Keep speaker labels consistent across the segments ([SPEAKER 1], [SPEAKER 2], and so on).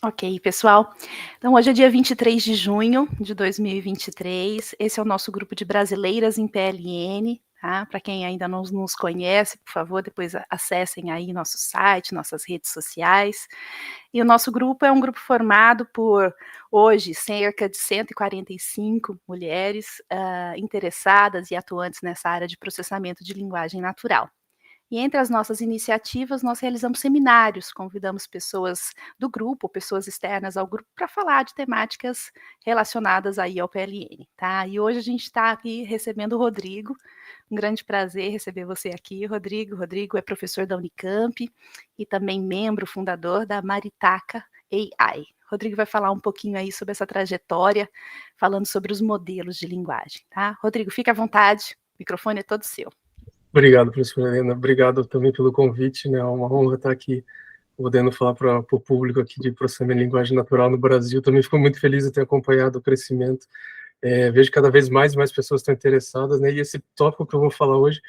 [SPEAKER 1] Ok, pessoal. Então, hoje é dia 23 de junho de 2023. Esse é o nosso grupo de brasileiras em PLN, tá? Para quem ainda não nos conhece, por favor, depois acessem aí nosso site, nossas redes sociais. E o nosso grupo é um grupo formado por, hoje, cerca de 145 mulheres interessadas e atuantes nessa área de processamento de linguagem natural. E entre as nossas iniciativas, nós realizamos seminários, convidamos pessoas do grupo, pessoas externas ao grupo, para falar de temáticas relacionadas aí ao PLN, tá? E hoje a gente está aqui recebendo o Rodrigo, um grande prazer receber você aqui, Rodrigo. Rodrigo é professor da Unicamp e também membro fundador da Maritaca AI. Rodrigo vai falar um pouquinho aí sobre essa trajetória, falando sobre os modelos de linguagem, tá? Rodrigo, fica à vontade, o microfone é todo seu.
[SPEAKER 2] Obrigado, professora Helena. Obrigado também pelo convite, né? É uma honra estar aqui podendo falar para o público aqui de processamento de linguagem natural no Brasil. Também fico muito feliz de ter acompanhado o crescimento. Vejo cada vez mais pessoas estão interessadas, né? E esse tópico que eu vou falar hoje,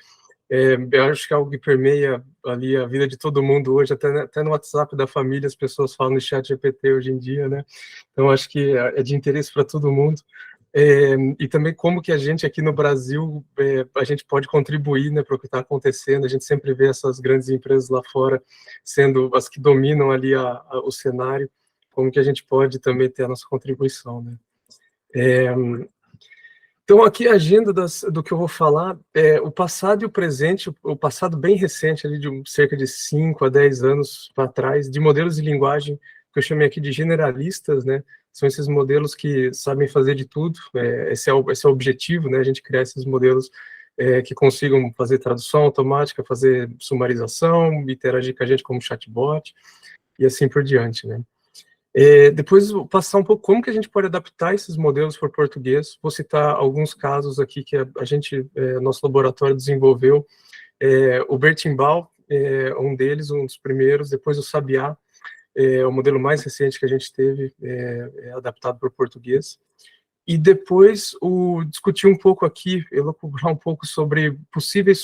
[SPEAKER 2] eu acho que é algo que permeia ali a vida de todo mundo hoje, até no WhatsApp da família as pessoas falam no chat GPT hoje em dia, né? Então acho que é de interesse para todo mundo. E também como que a gente aqui no Brasil, a gente pode contribuir, né, para o que está acontecendo. A gente sempre vê essas grandes empresas lá fora sendo as que dominam ali o cenário, como que a gente pode também ter a nossa contribuição, né. Então, aqui a agenda do que eu vou falar é o passado e o presente, o passado bem recente, ali de cerca de 5 a 10 anos para trás, de modelos de linguagem que eu chamei aqui de generalistas, né? São esses modelos que sabem fazer de tudo, esse é o objetivo, né? A gente criar esses modelos que consigam fazer tradução automática, fazer sumarização, interagir com a gente como chatbot, e assim por diante, né? Depois vou passar um pouco como que a gente pode adaptar esses modelos para o português. Vou citar alguns casos aqui que a gente, nosso laboratório desenvolveu. O Bertimbau um deles, um dos primeiros. Depois o Sabiá, o modelo mais recente que a gente teve, adaptado para o português. E depois discutir um pouco aqui, elucubrar um pouco sobre possíveis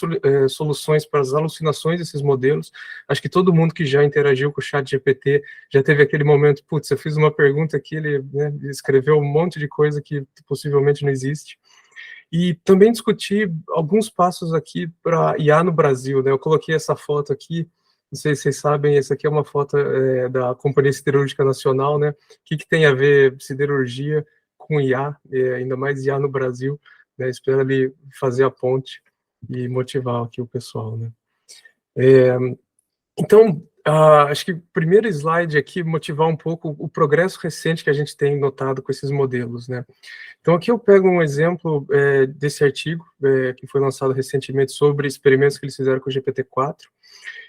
[SPEAKER 2] soluções para as alucinações desses modelos. Acho que todo mundo que já interagiu com o chat GPT já teve aquele momento, putz, eu fiz uma pergunta aqui, ele, né, escreveu um monte de coisa que possivelmente não existe. E também discutir alguns passos aqui para IA no Brasil, né? Eu coloquei essa foto aqui, não sei se vocês sabem, essa aqui é uma foto da Companhia Siderúrgica Nacional, né? O que tem a ver siderurgia com IA, ainda mais IA no Brasil, né? Espero ali fazer a ponte e motivar aqui o pessoal, né? Então, acho que o primeiro slide aqui, motivar um pouco o progresso recente que a gente tem notado com esses modelos, né? Então, aqui eu pego um exemplo desse artigo, que foi lançado recentemente sobre experimentos que eles fizeram com o GPT-4,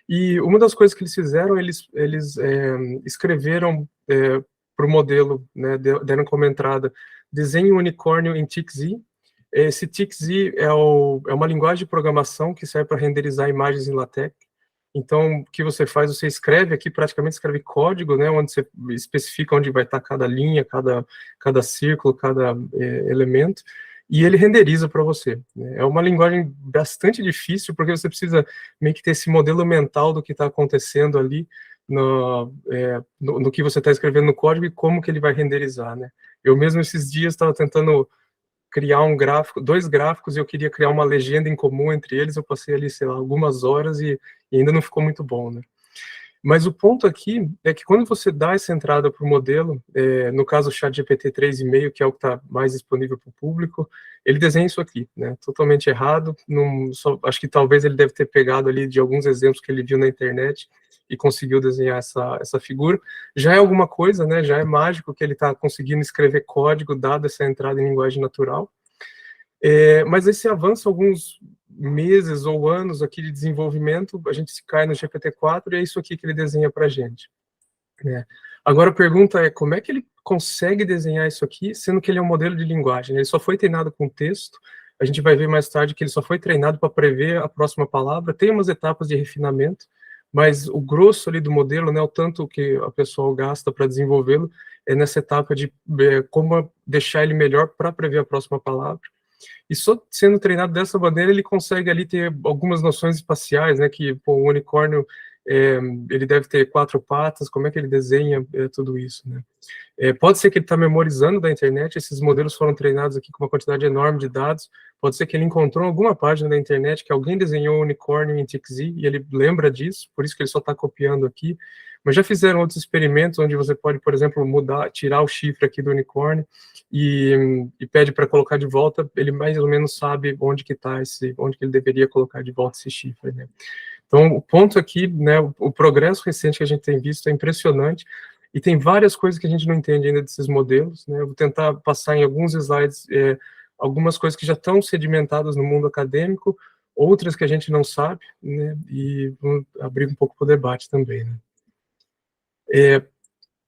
[SPEAKER 2] e uma das coisas que eles fizeram, eles escreveram para o modelo, né, deram como entrada, desenhe um unicórnio em TIC-Z. Esse TIC-Z é uma linguagem de programação que serve para renderizar imagens em LaTeX. Então, o que você faz? Você escreve aqui, praticamente escreve código, né, onde você especifica onde vai estar cada linha, cada círculo, cada elemento, e ele renderiza para você. Né? É uma linguagem bastante difícil, porque você precisa meio que ter esse modelo mental do que está acontecendo ali, no que você está escrevendo no código e como que ele vai renderizar, né? Eu mesmo esses dias estava tentando criar um gráfico, dois gráficos, e eu queria criar uma legenda em comum entre eles, eu passei ali, sei lá, algumas horas e ainda não ficou muito bom, né? Mas o ponto aqui é que quando você dá essa entrada para o modelo, no caso o ChatGPT 3,5, que é o que está mais disponível para o público, ele desenha isso aqui, né? Totalmente errado. Acho que talvez ele deve ter pegado ali de alguns exemplos que ele viu na internet e conseguiu desenhar essa figura. Já é alguma coisa, né? Já é mágico que ele está conseguindo escrever código dado essa entrada em linguagem natural. Mas esse avanço, alguns meses ou anos aqui de desenvolvimento, a gente se cai no GPT-4 e é isso aqui que ele desenha para a gente. Né? Agora a pergunta é, como é que ele consegue desenhar isso aqui, sendo que ele é um modelo de linguagem? Ele só foi treinado com texto, a gente vai ver mais tarde que ele só foi treinado para prever a próxima palavra, tem umas etapas de refinamento, mas o grosso ali do modelo, né, o tanto que a pessoa gasta para desenvolvê-lo, é nessa etapa de como deixar ele melhor para prever a próxima palavra. E só sendo treinado dessa maneira, ele consegue ali ter algumas noções espaciais, né, que pô, o unicórnio, ele deve ter 4 patas, como é que ele desenha tudo isso, né? Pode ser que ele está memorizando da internet, esses modelos foram treinados aqui com uma quantidade enorme de dados, pode ser que ele encontrou alguma página da internet que alguém desenhou um unicórnio em TXZ e ele lembra disso, por isso que ele só está copiando aqui, mas já fizeram outros experimentos onde você pode, por exemplo, tirar o chifre aqui do unicórnio e pede para colocar de volta, ele mais ou menos sabe onde que está onde que ele deveria colocar de volta esse chifre, né? Então, o ponto aqui, né, o progresso recente que a gente tem visto é impressionante, e tem várias coisas que a gente não entende ainda desses modelos, né? Eu vou tentar passar em alguns slides algumas coisas que já estão sedimentadas no mundo acadêmico, outras que a gente não sabe, né? E vou abrir um pouco para o debate também, né?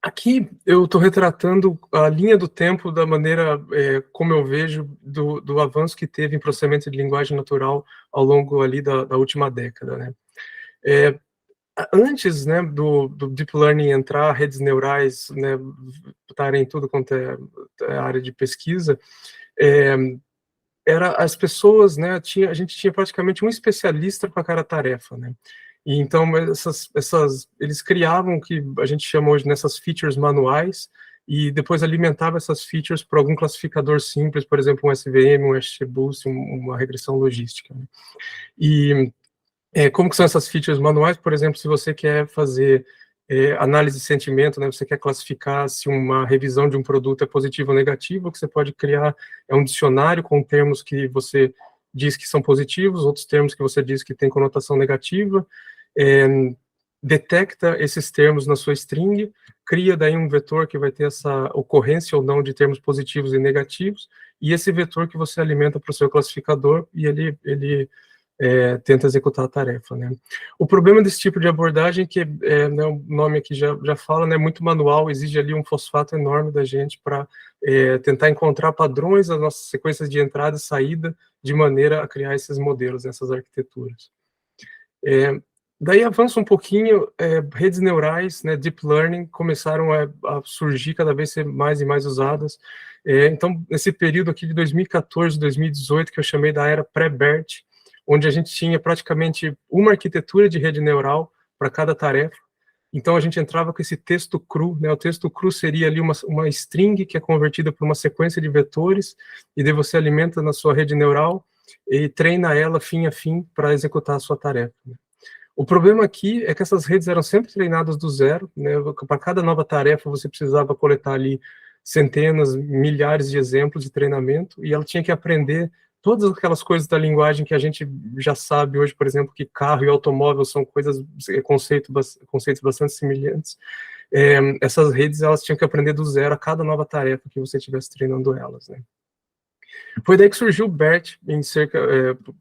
[SPEAKER 2] Aqui eu estou retratando a linha do tempo da maneira como eu vejo do avanço que teve em processamento de linguagem natural ao longo ali da última década, né? Antes, né, do Deep Learning entrar, redes neurais, né, estarem em tudo quanto é área de pesquisa, as pessoas, né, a gente tinha praticamente um especialista para cada tarefa, né, e então eles criavam o que a gente chama hoje nessas features manuais, e depois alimentava essas features por algum classificador simples, por exemplo, um SVM, um XGBoost, uma regressão logística, né? E como que são essas features manuais? Por exemplo, se você quer fazer análise de sentimento, né, você quer classificar se uma revisão de um produto é positiva ou negativa, o que você pode criar é um dicionário com termos que você diz que são positivos, outros termos que você diz que tem conotação negativa, detecta esses termos na sua string, cria daí um vetor que vai ter essa ocorrência ou não de termos positivos e negativos, e esse vetor que você alimenta para o seu classificador, e ele tenta executar a tarefa, né? O problema desse tipo de abordagem é que, né, o nome aqui já fala, né, muito manual, exige ali um fosfato enorme da gente para tentar encontrar padrões das nossas sequências de entrada e saída, de maneira a criar esses modelos, essas arquiteturas. Daí avança um pouquinho, redes neurais, né, deep learning, começaram a surgir cada vez ser mais e mais usadas. Então, nesse período aqui de 2014, 2018, que eu chamei da era pré-BERT, onde a gente tinha praticamente uma arquitetura de rede neural para cada tarefa. Então, a gente entrava com esse texto cru, né? O texto cru seria ali uma string que é convertida por uma sequência de vetores, e daí você alimenta na sua rede neural e treina ela fim a fim para executar a sua tarefa, né? O problema aqui é que essas redes eram sempre treinadas do zero, né? Para cada nova tarefa você precisava coletar ali centenas, milhares de exemplos de treinamento, e ela tinha que aprender todas aquelas coisas da linguagem que a gente já sabe hoje, por exemplo, que carro e automóvel são conceitos bastante semelhantes. Essas redes, elas tinham que aprender do zero a cada nova tarefa que você estivesse treinando elas, né? Foi daí que surgiu o BERT,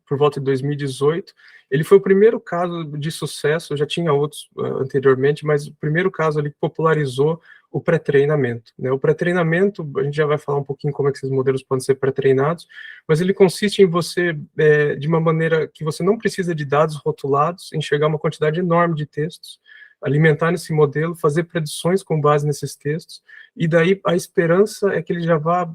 [SPEAKER 2] por volta de 2018. Ele foi o primeiro caso de sucesso, já tinha outros anteriormente, mas o primeiro caso ali que popularizou o pré-treinamento, né? O pré-treinamento, a gente já vai falar um pouquinho como é que esses modelos podem ser pré-treinados, mas ele consiste em você, de uma maneira que você não precisa de dados rotulados, enxergar uma quantidade enorme de textos, alimentar nesse modelo, fazer predições com base nesses textos, e daí a esperança é que ele já vá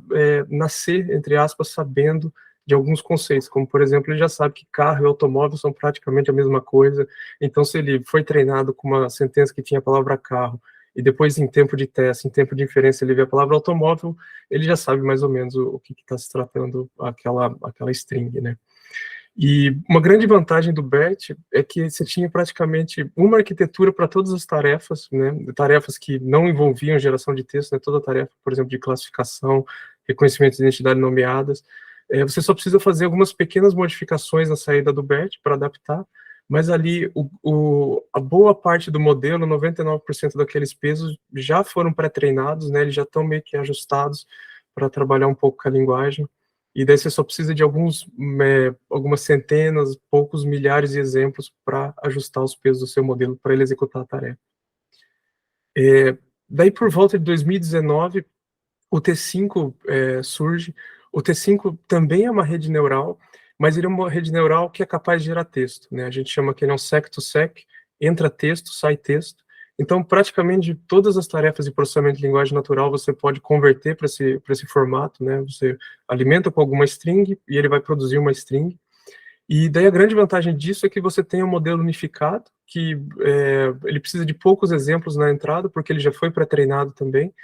[SPEAKER 2] nascer, entre aspas, sabendo de alguns conceitos, como, por exemplo, ele já sabe que carro e automóvel são praticamente a mesma coisa, então se ele foi treinado com uma sentença que tinha a palavra carro, e depois em tempo de teste, em tempo de inferência, ele vê a palavra automóvel, ele já sabe mais ou menos o que está se tratando aquela string, né? E uma grande vantagem do BERT é que você tinha praticamente uma arquitetura para todas as tarefas, né? Tarefas que não envolviam geração de texto, né? Toda tarefa, por exemplo, de classificação, reconhecimento de identidade nomeadas. Você só precisa fazer algumas pequenas modificações na saída do BERT para adaptar, mas ali a boa parte do modelo, 99% daqueles pesos já foram pré-treinados, né? Eles já estão meio que ajustados para trabalhar um pouco com a linguagem. E daí você só precisa de algumas centenas, poucos milhares de exemplos para ajustar os pesos do seu modelo para ele executar a tarefa. Daí, por volta de 2019, o T5 surge. O T5 também é uma rede neural, mas ele é uma rede neural que é capaz de gerar texto, né? A gente chama que ele é um sec-to-sec, entra texto, sai texto. Então, praticamente, todas as tarefas de processamento de linguagem natural você pode converter para esse formato, né? Você alimenta com alguma string e ele vai produzir uma string. E daí a grande vantagem disso é que você tem um modelo unificado, que ele precisa de poucos exemplos na entrada, porque ele já foi pré-treinado também,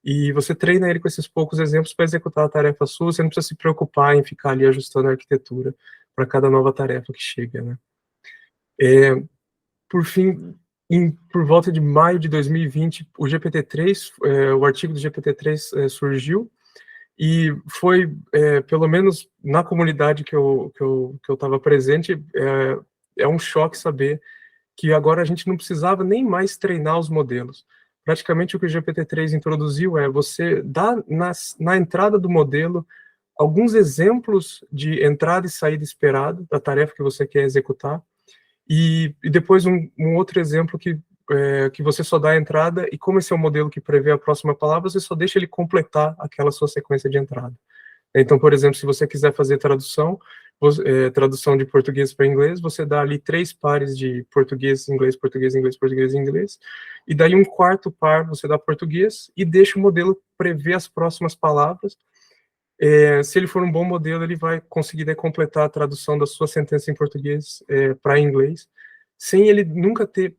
[SPEAKER 2] e você treina ele com esses poucos exemplos para executar a tarefa sua, você não precisa se preocupar em ficar ali ajustando a arquitetura para cada nova tarefa que chega, né? Por fim, por volta de maio de 2020, o GPT-3, o artigo do GPT-3 surgiu, e foi, pelo menos na comunidade que eu estava presente, um choque saber que agora a gente não precisava nem mais treinar os modelos. Praticamente o que o GPT-3 introduziu é você dar na entrada do modelo alguns exemplos de entrada e saída esperada da tarefa que você quer executar, e depois um outro exemplo que você só dá a entrada, e como esse é um modelo que prevê a próxima palavra, você só deixa ele completar aquela sua sequência de entrada. Então, por exemplo, se você quiser fazer tradução de português para inglês, você dá ali 3 pares de português, inglês, português, inglês, português, inglês, e daí um quarto par você dá português, e deixa o modelo prever as próximas palavras. Se ele for um bom modelo, ele vai conseguir completar a tradução da sua sentença em português para inglês, sem ele nunca ter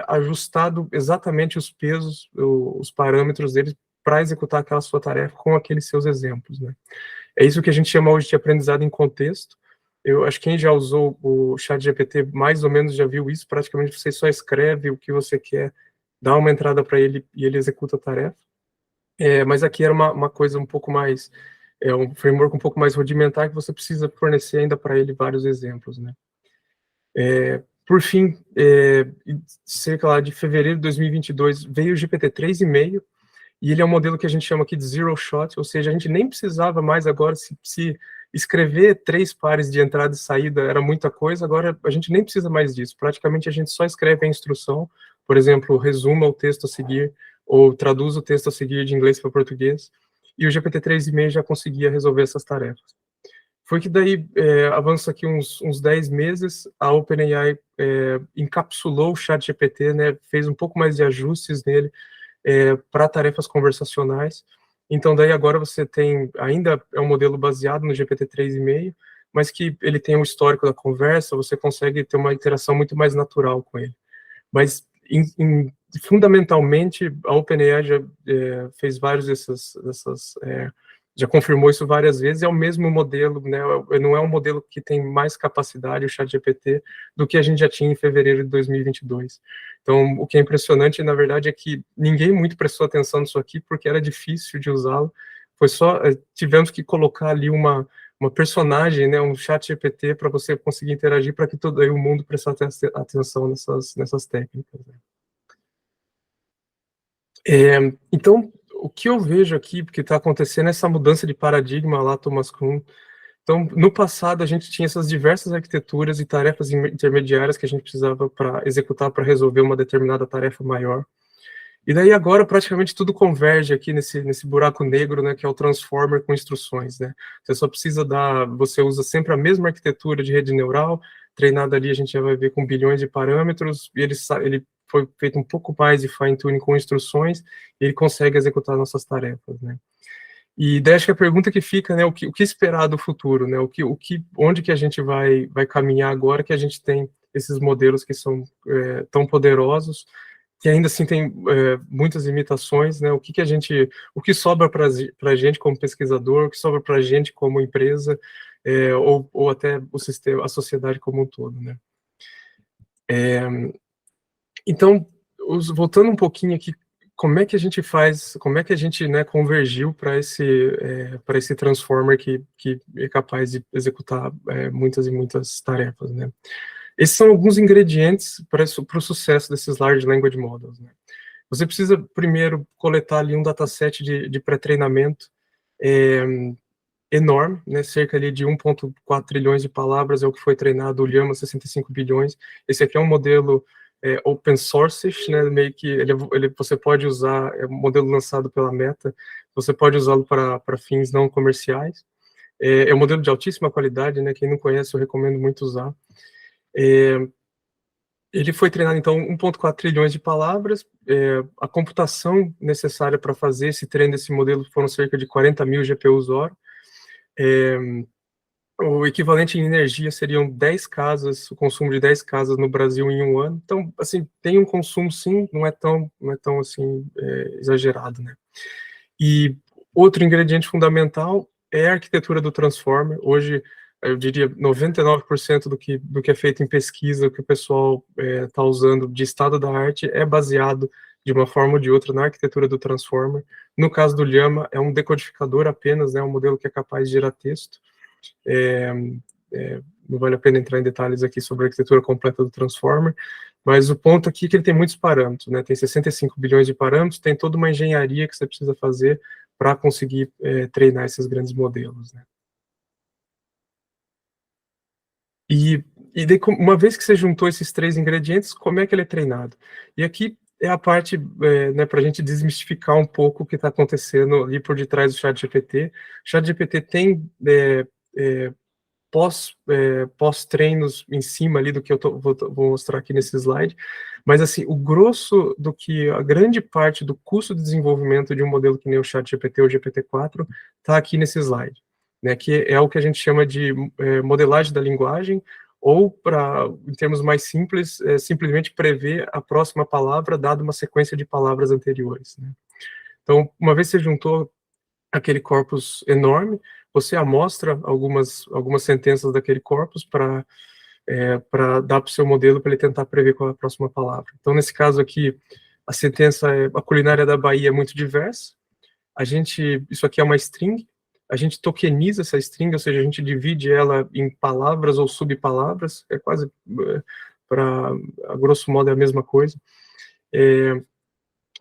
[SPEAKER 2] ajustado exatamente os pesos, os parâmetros dele para executar aquela sua tarefa com aqueles seus exemplos, né? É isso que a gente chama hoje de aprendizado em contexto. Eu acho que quem já usou o ChatGPT mais ou menos já viu isso. Praticamente você só escreve o que você quer, dá uma entrada para ele e ele executa a tarefa. Mas aqui era uma coisa um pouco mais, um framework um pouco mais rudimentar, que você precisa fornecer ainda para ele vários exemplos, né? Por fim, cerca lá de fevereiro de 2022, veio o GPT-3,5, e ele é um modelo que a gente chama aqui de zero shot, ou seja, a gente nem precisava mais agora, se escrever 3 pares de entrada e saída era muita coisa, agora a gente nem precisa mais disso. Praticamente a gente só escreve a instrução, por exemplo, resuma o texto a seguir, ou traduz o texto a seguir de inglês para português, e o GPT-3,5 já conseguia resolver essas tarefas. Foi que daí, avança aqui uns 10 meses, a OpenAI encapsulou o ChatGPT, né, fez um pouco mais de ajustes nele, para tarefas conversacionais. Então, daí agora você tem, ainda é um modelo baseado no GPT-3,5, mas que ele tem um histórico da conversa, você consegue ter uma interação muito mais natural com ele. Mas, fundamentalmente, a OpenAI já fez vários já confirmou isso várias vezes, é o mesmo modelo, né, não é um modelo que tem mais capacidade, o ChatGPT, do que a gente já tinha em fevereiro de 2022. Então, o que é impressionante, na verdade, é que ninguém muito prestou atenção nisso aqui, porque era difícil de usá-lo, foi só, tivemos que colocar ali uma personagem, né, um ChatGPT, para você conseguir interagir, para que todo aí o mundo prestasse atenção nessas técnicas, né. Então, o que eu vejo aqui, porque está acontecendo essa mudança de paradigma lá, Thomas Kuhn. Então, no passado, a gente tinha essas diversas arquiteturas e tarefas intermediárias que a gente precisava para executar, para resolver uma determinada tarefa maior. E daí agora praticamente tudo converge aqui nesse buraco negro, né, que é o transformer com instruções, né? Você só precisa você usa sempre a mesma arquitetura de rede neural, treinada ali a gente já vai ver com bilhões de parâmetros, e ele foi feito um pouco mais de fine tuning com instruções, e ele consegue executar nossas tarefas, né? E daí acho que a pergunta que fica, né, o que esperar do futuro, né? Onde que a gente vai caminhar agora que a gente tem esses modelos que são tão poderosos, que ainda assim tem muitas limitações, né? O que sobra para a gente como pesquisador, o que sobra para a gente como empresa, ou até o sistema, a sociedade como um todo, né? Então, voltando um pouquinho aqui, como é que a gente faz, como é que a gente, né, convergiu para esse transformer que é capaz de executar muitas e muitas tarefas, né? Esses são alguns ingredientes para o sucesso desses Large Language Models, né? Você precisa, primeiro, coletar ali um dataset de pré-treinamento enorme, né, cerca ali de 1,4 trilhões de palavras é o que foi treinado o Llama 65 bilhões. Esse aqui é um modelo open source, né, meio que você pode usar, é um modelo lançado pela Meta, você pode usá-lo para fins não comerciais. É um modelo de altíssima qualidade, né, quem não conhece eu recomendo muito usar. Ele foi treinado, então, 1,4 trilhões de palavras, a computação necessária para fazer esse treino desse modelo foram cerca de 40 mil GPUs hora, O equivalente em energia seriam 10 casas, o consumo de 10 casas no Brasil em um ano. Então, assim, tem um consumo, sim, não é tão assim, exagerado, né? E outro ingrediente fundamental é a arquitetura do transformer. Hoje, eu diria, 99% do que é feito em pesquisa, que o pessoal está usando de estado da arte, é baseado, de uma forma ou de outra, na arquitetura do transformer. No caso do Llama, é um decodificador apenas, né, um modelo que é capaz de gerar texto. Não vale a pena entrar em detalhes aqui sobre a arquitetura completa do transformer, mas o ponto aqui é que ele tem muitos parâmetros, né? Tem 65 bilhões de parâmetros, tem toda uma engenharia que você precisa fazer para conseguir treinar esses grandes modelos, né? E daí, uma vez que você juntou esses 3 ingredientes, como é que ele é treinado? E aqui é a parte, né, para a gente desmistificar um pouco o que está acontecendo ali por detrás do ChatGPT. O ChatGPT tem pós-treinos em cima ali do que eu vou mostrar aqui nesse slide, mas assim, o grosso do que, a grande parte do custo de desenvolvimento de um modelo que nem o ChatGPT ou o GPT-4 está aqui nesse slide, né, que é o que a gente chama de modelagem da linguagem, ou, em termos mais simples, simplesmente prever a próxima palavra dada uma sequência de palavras anteriores, né? Então, uma vez que você juntou aquele corpus enorme, você amostra algumas sentenças daquele corpus para dar para o seu modelo para ele tentar prever qual é a próxima palavra. Então, nesse caso aqui, a sentença é: a culinária da Bahia é muito diversa. Isso aqui é uma string, a gente tokeniza essa string, ou seja, a gente divide ela em palavras ou subpalavras, é quase, a grosso modo, é a mesma coisa.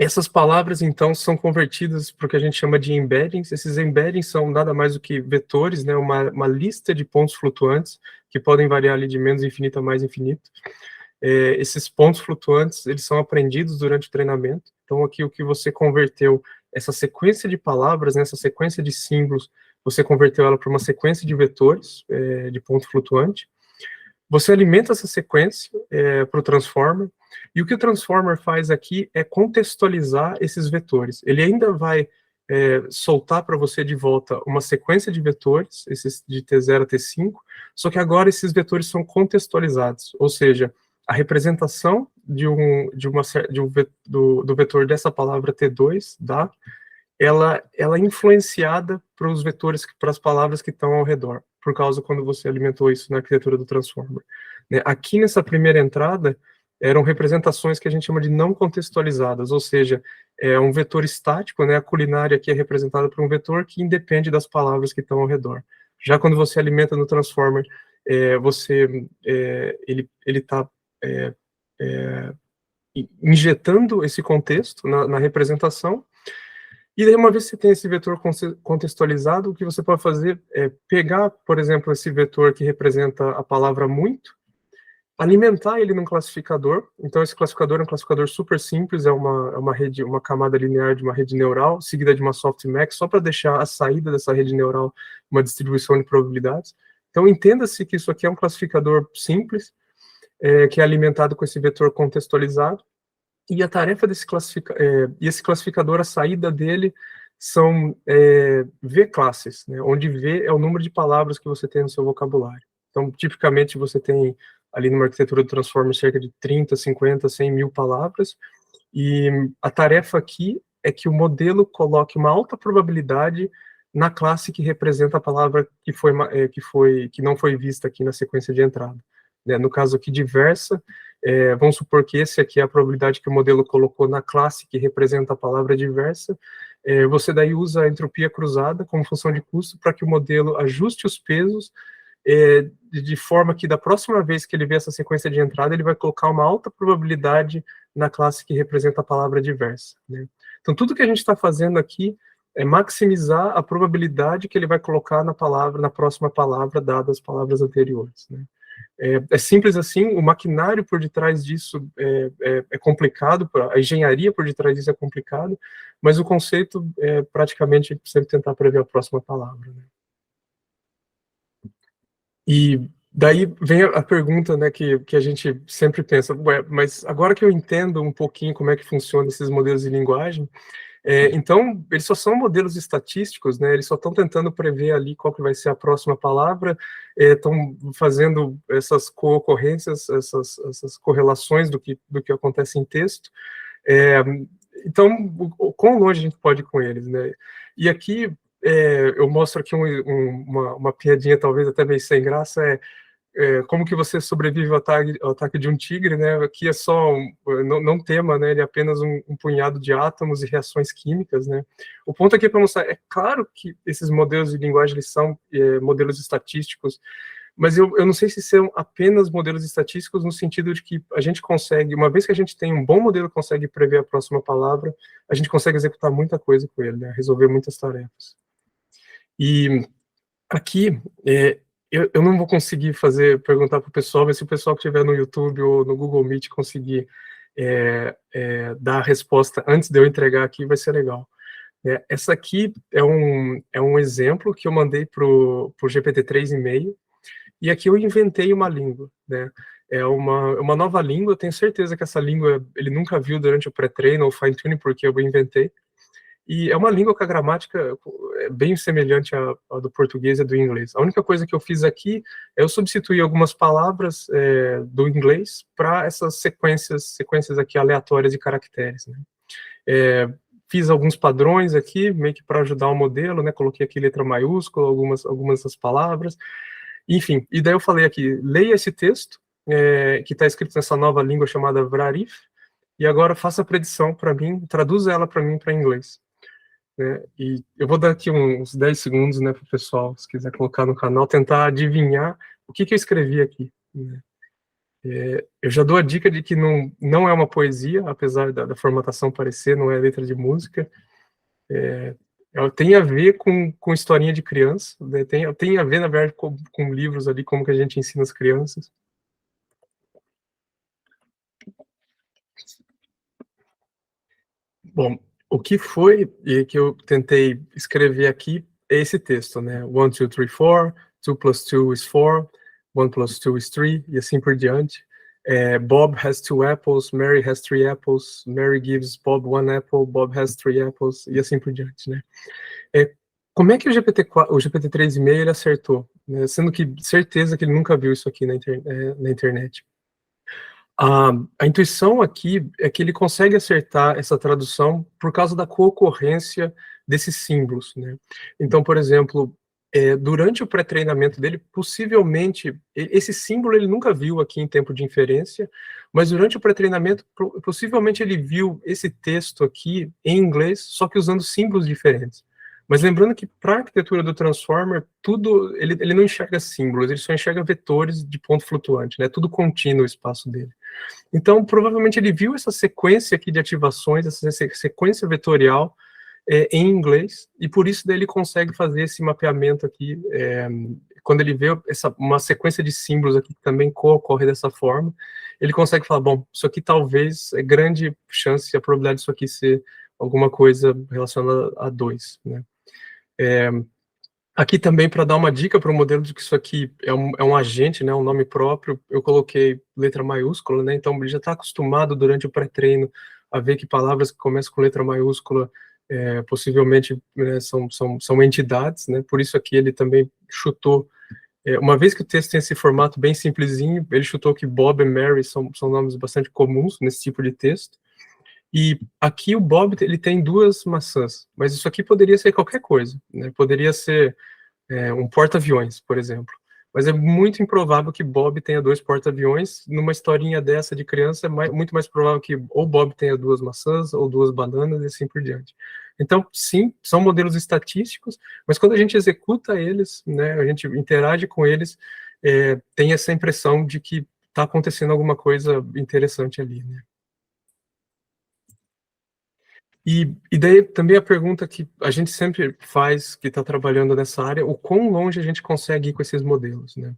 [SPEAKER 2] Essas palavras, então, são convertidas para o que a gente chama de embeddings. Esses embeddings são nada mais do que vetores, né, uma lista de pontos flutuantes, que podem variar ali de menos infinito a mais infinito. Esses pontos flutuantes, eles são aprendidos durante o treinamento. Então, aqui o que você converteu, essa sequência de palavras, né, essa sequência de símbolos, você converteu ela para uma sequência de vetores, de ponto flutuante. Você alimenta essa sequência para o transformer, e o que o transformer faz aqui é contextualizar esses vetores. Ele ainda vai soltar para você de volta uma sequência de vetores, esses de T0 a T5, só que agora esses vetores são contextualizados, ou seja, a representação do vetor dessa palavra T2, tá? Ela é influenciada para os vetores, para as palavras que estão ao redor, por causa quando você alimentou isso na arquitetura do transformer, né? Aqui nessa primeira entrada, eram representações que a gente chama de não contextualizadas, ou seja, é um vetor estático, né? A culinária aqui é representada por um vetor que independe das palavras que estão ao redor. Já quando você alimenta no transformer, ele está injetando esse contexto na representação. E daí, uma vez que você tem esse vetor contextualizado, o que você pode fazer é pegar, por exemplo, esse vetor que representa a palavra muito, alimentar ele num classificador. Então, esse classificador é um classificador super simples, é uma camada linear de uma rede neural, seguida de uma softmax, só para deixar a saída dessa rede neural uma distribuição de probabilidades. Então, entenda-se que isso aqui é um classificador simples, que é alimentado com esse vetor contextualizado, e a tarefa desse esse classificador, a saída dele são V-classes, né, onde V é o número de palavras que você tem no seu vocabulário. Então, tipicamente, você tem ali numa arquitetura do Transformer cerca de 30, 50, 100 mil palavras, e a tarefa aqui é que o modelo coloque uma alta probabilidade na classe que representa a palavra que não foi vista aqui na sequência de entrada, né? No caso aqui, diversa, vamos supor que esse aqui é a probabilidade que o modelo colocou na classe que representa a palavra diversa. Você daí usa a entropia cruzada como função de custo para que o modelo ajuste os pesos de forma que da próxima vez que ele vê essa sequência de entrada, ele vai colocar uma alta probabilidade na classe que representa a palavra diversa, né? Então, tudo que a gente está fazendo aqui é maximizar a probabilidade que ele vai colocar na próxima palavra, dadas as palavras anteriores, né? É simples assim, o maquinário por detrás disso é complicado, a engenharia por detrás disso é complicado, mas o conceito é praticamente sempre tentar prever a próxima palavra, né? E daí vem a pergunta, né, que a gente sempre pensa: ué, mas agora que eu entendo um pouquinho como é que funcionam esses modelos de linguagem, Então, eles só são modelos estatísticos, né? Eles só estão tentando prever ali qual que vai ser a próxima palavra, estão fazendo essas co-ocorrências, essas correlações do que acontece em texto. Então, o quão longe a gente pode ir com eles, né? E aqui, eu mostro aqui uma piadinha, talvez até meio sem graça, como que você sobrevive ao ataque de um tigre, né? Aqui é só, não tema, né? Ele é apenas um punhado de átomos e reações químicas, né? O ponto aqui é para mostrar, é claro que esses modelos de linguagem, eles são modelos estatísticos, mas eu não sei se são apenas modelos estatísticos no sentido de que a gente consegue, uma vez que a gente tem um bom modelo que consegue prever a próxima palavra, a gente consegue executar muita coisa com ele, né? Resolver muitas tarefas. E aqui, eu não vou conseguir perguntar para o pessoal, mas se o pessoal que estiver no YouTube ou no Google Meet conseguir dar a resposta antes de eu entregar aqui, vai ser legal. Essa aqui é um exemplo que eu mandei para o GPT-3,5, e aqui eu inventei uma língua, né? É uma nova língua, eu tenho certeza que essa língua ele nunca viu durante o pré-treino ou fine-tuning, porque eu inventei. E é uma língua que a gramática é bem semelhante à do português e do inglês. A única coisa que eu fiz aqui é eu substituir algumas palavras do inglês para essas sequências aqui aleatórias de caracteres, né? Fiz alguns padrões aqui, meio que para ajudar o modelo, né? Coloquei aqui letra maiúscula, algumas das palavras. Enfim, e daí eu falei aqui, leia esse texto, que está escrito nessa nova língua chamada Vrarif, e agora faça a predição para mim, traduza ela para mim para inglês. E eu vou dar aqui uns 10 segundos, né, para o pessoal, se quiser colocar no canal, tentar adivinhar o que eu escrevi aqui, né? Eu já dou a dica de que não é uma poesia, apesar da formatação parecer, não é letra de música. Ela tem a ver com historinha de criança, né? Tem a ver, na verdade, com livros ali, como que a gente ensina as crianças. Bom, o que foi e que eu tentei escrever aqui é esse texto, né? 1, 2, 3, 4, 2 plus 2 is 4, 1 plus 2 is 3, e assim por diante. Bob has 2 apples, Mary has 3 apples, Mary gives Bob 1 apple, Bob has 3 apples, e assim por diante, né? Como é que o GPT-3,5 ele acertou? Né? Sendo que certeza que ele nunca viu isso aqui na internet. A intuição aqui é que ele consegue acertar essa tradução por causa da co-ocorrência desses símbolos, né? Então, por exemplo, durante o pré-treinamento dele, possivelmente, esse símbolo ele nunca viu aqui em tempo de inferência, mas durante o pré-treinamento, possivelmente ele viu esse texto aqui em inglês, só que usando símbolos diferentes. Mas lembrando que para a arquitetura do Transformer, tudo, ele não enxerga símbolos, ele só enxerga vetores de ponto flutuante, né? Tudo contínuo o espaço dele. Então, provavelmente ele viu essa sequência aqui de ativações, essa sequência vetorial em inglês, e por isso daí ele consegue fazer esse mapeamento aqui, quando ele vê uma sequência de símbolos aqui que também ocorre dessa forma, ele consegue falar, bom, isso aqui talvez é grande chance, a probabilidade disso aqui ser alguma coisa relacionada a 2, né? Aqui também, para dar uma dica para o modelo de que isso aqui é um agente, né, um nome próprio, eu coloquei letra maiúscula, né, então ele já está acostumado durante o pré-treino a ver que palavras que começam com letra maiúscula possivelmente, né, são entidades, né, por isso aqui ele também chutou, uma vez que o texto tem esse formato bem simplesinho, ele chutou que Bob e Mary são nomes bastante comuns nesse tipo de texto. E aqui o Bob, ele tem 2 maçãs, mas isso aqui poderia ser qualquer coisa, né? Poderia ser um porta-aviões, por exemplo. Mas é muito improvável que Bob tenha 2 porta-aviões. Numa historinha dessa de criança, é muito mais provável que ou Bob tenha 2 maçãs, ou 2 bananas, e assim por diante. Então, sim, são modelos estatísticos, mas quando a gente executa eles, né, a gente interage com eles, tem essa impressão de que está acontecendo alguma coisa interessante ali, né? E daí também a pergunta que a gente sempre faz, que está trabalhando nessa área, o quão longe a gente consegue ir com esses modelos, né?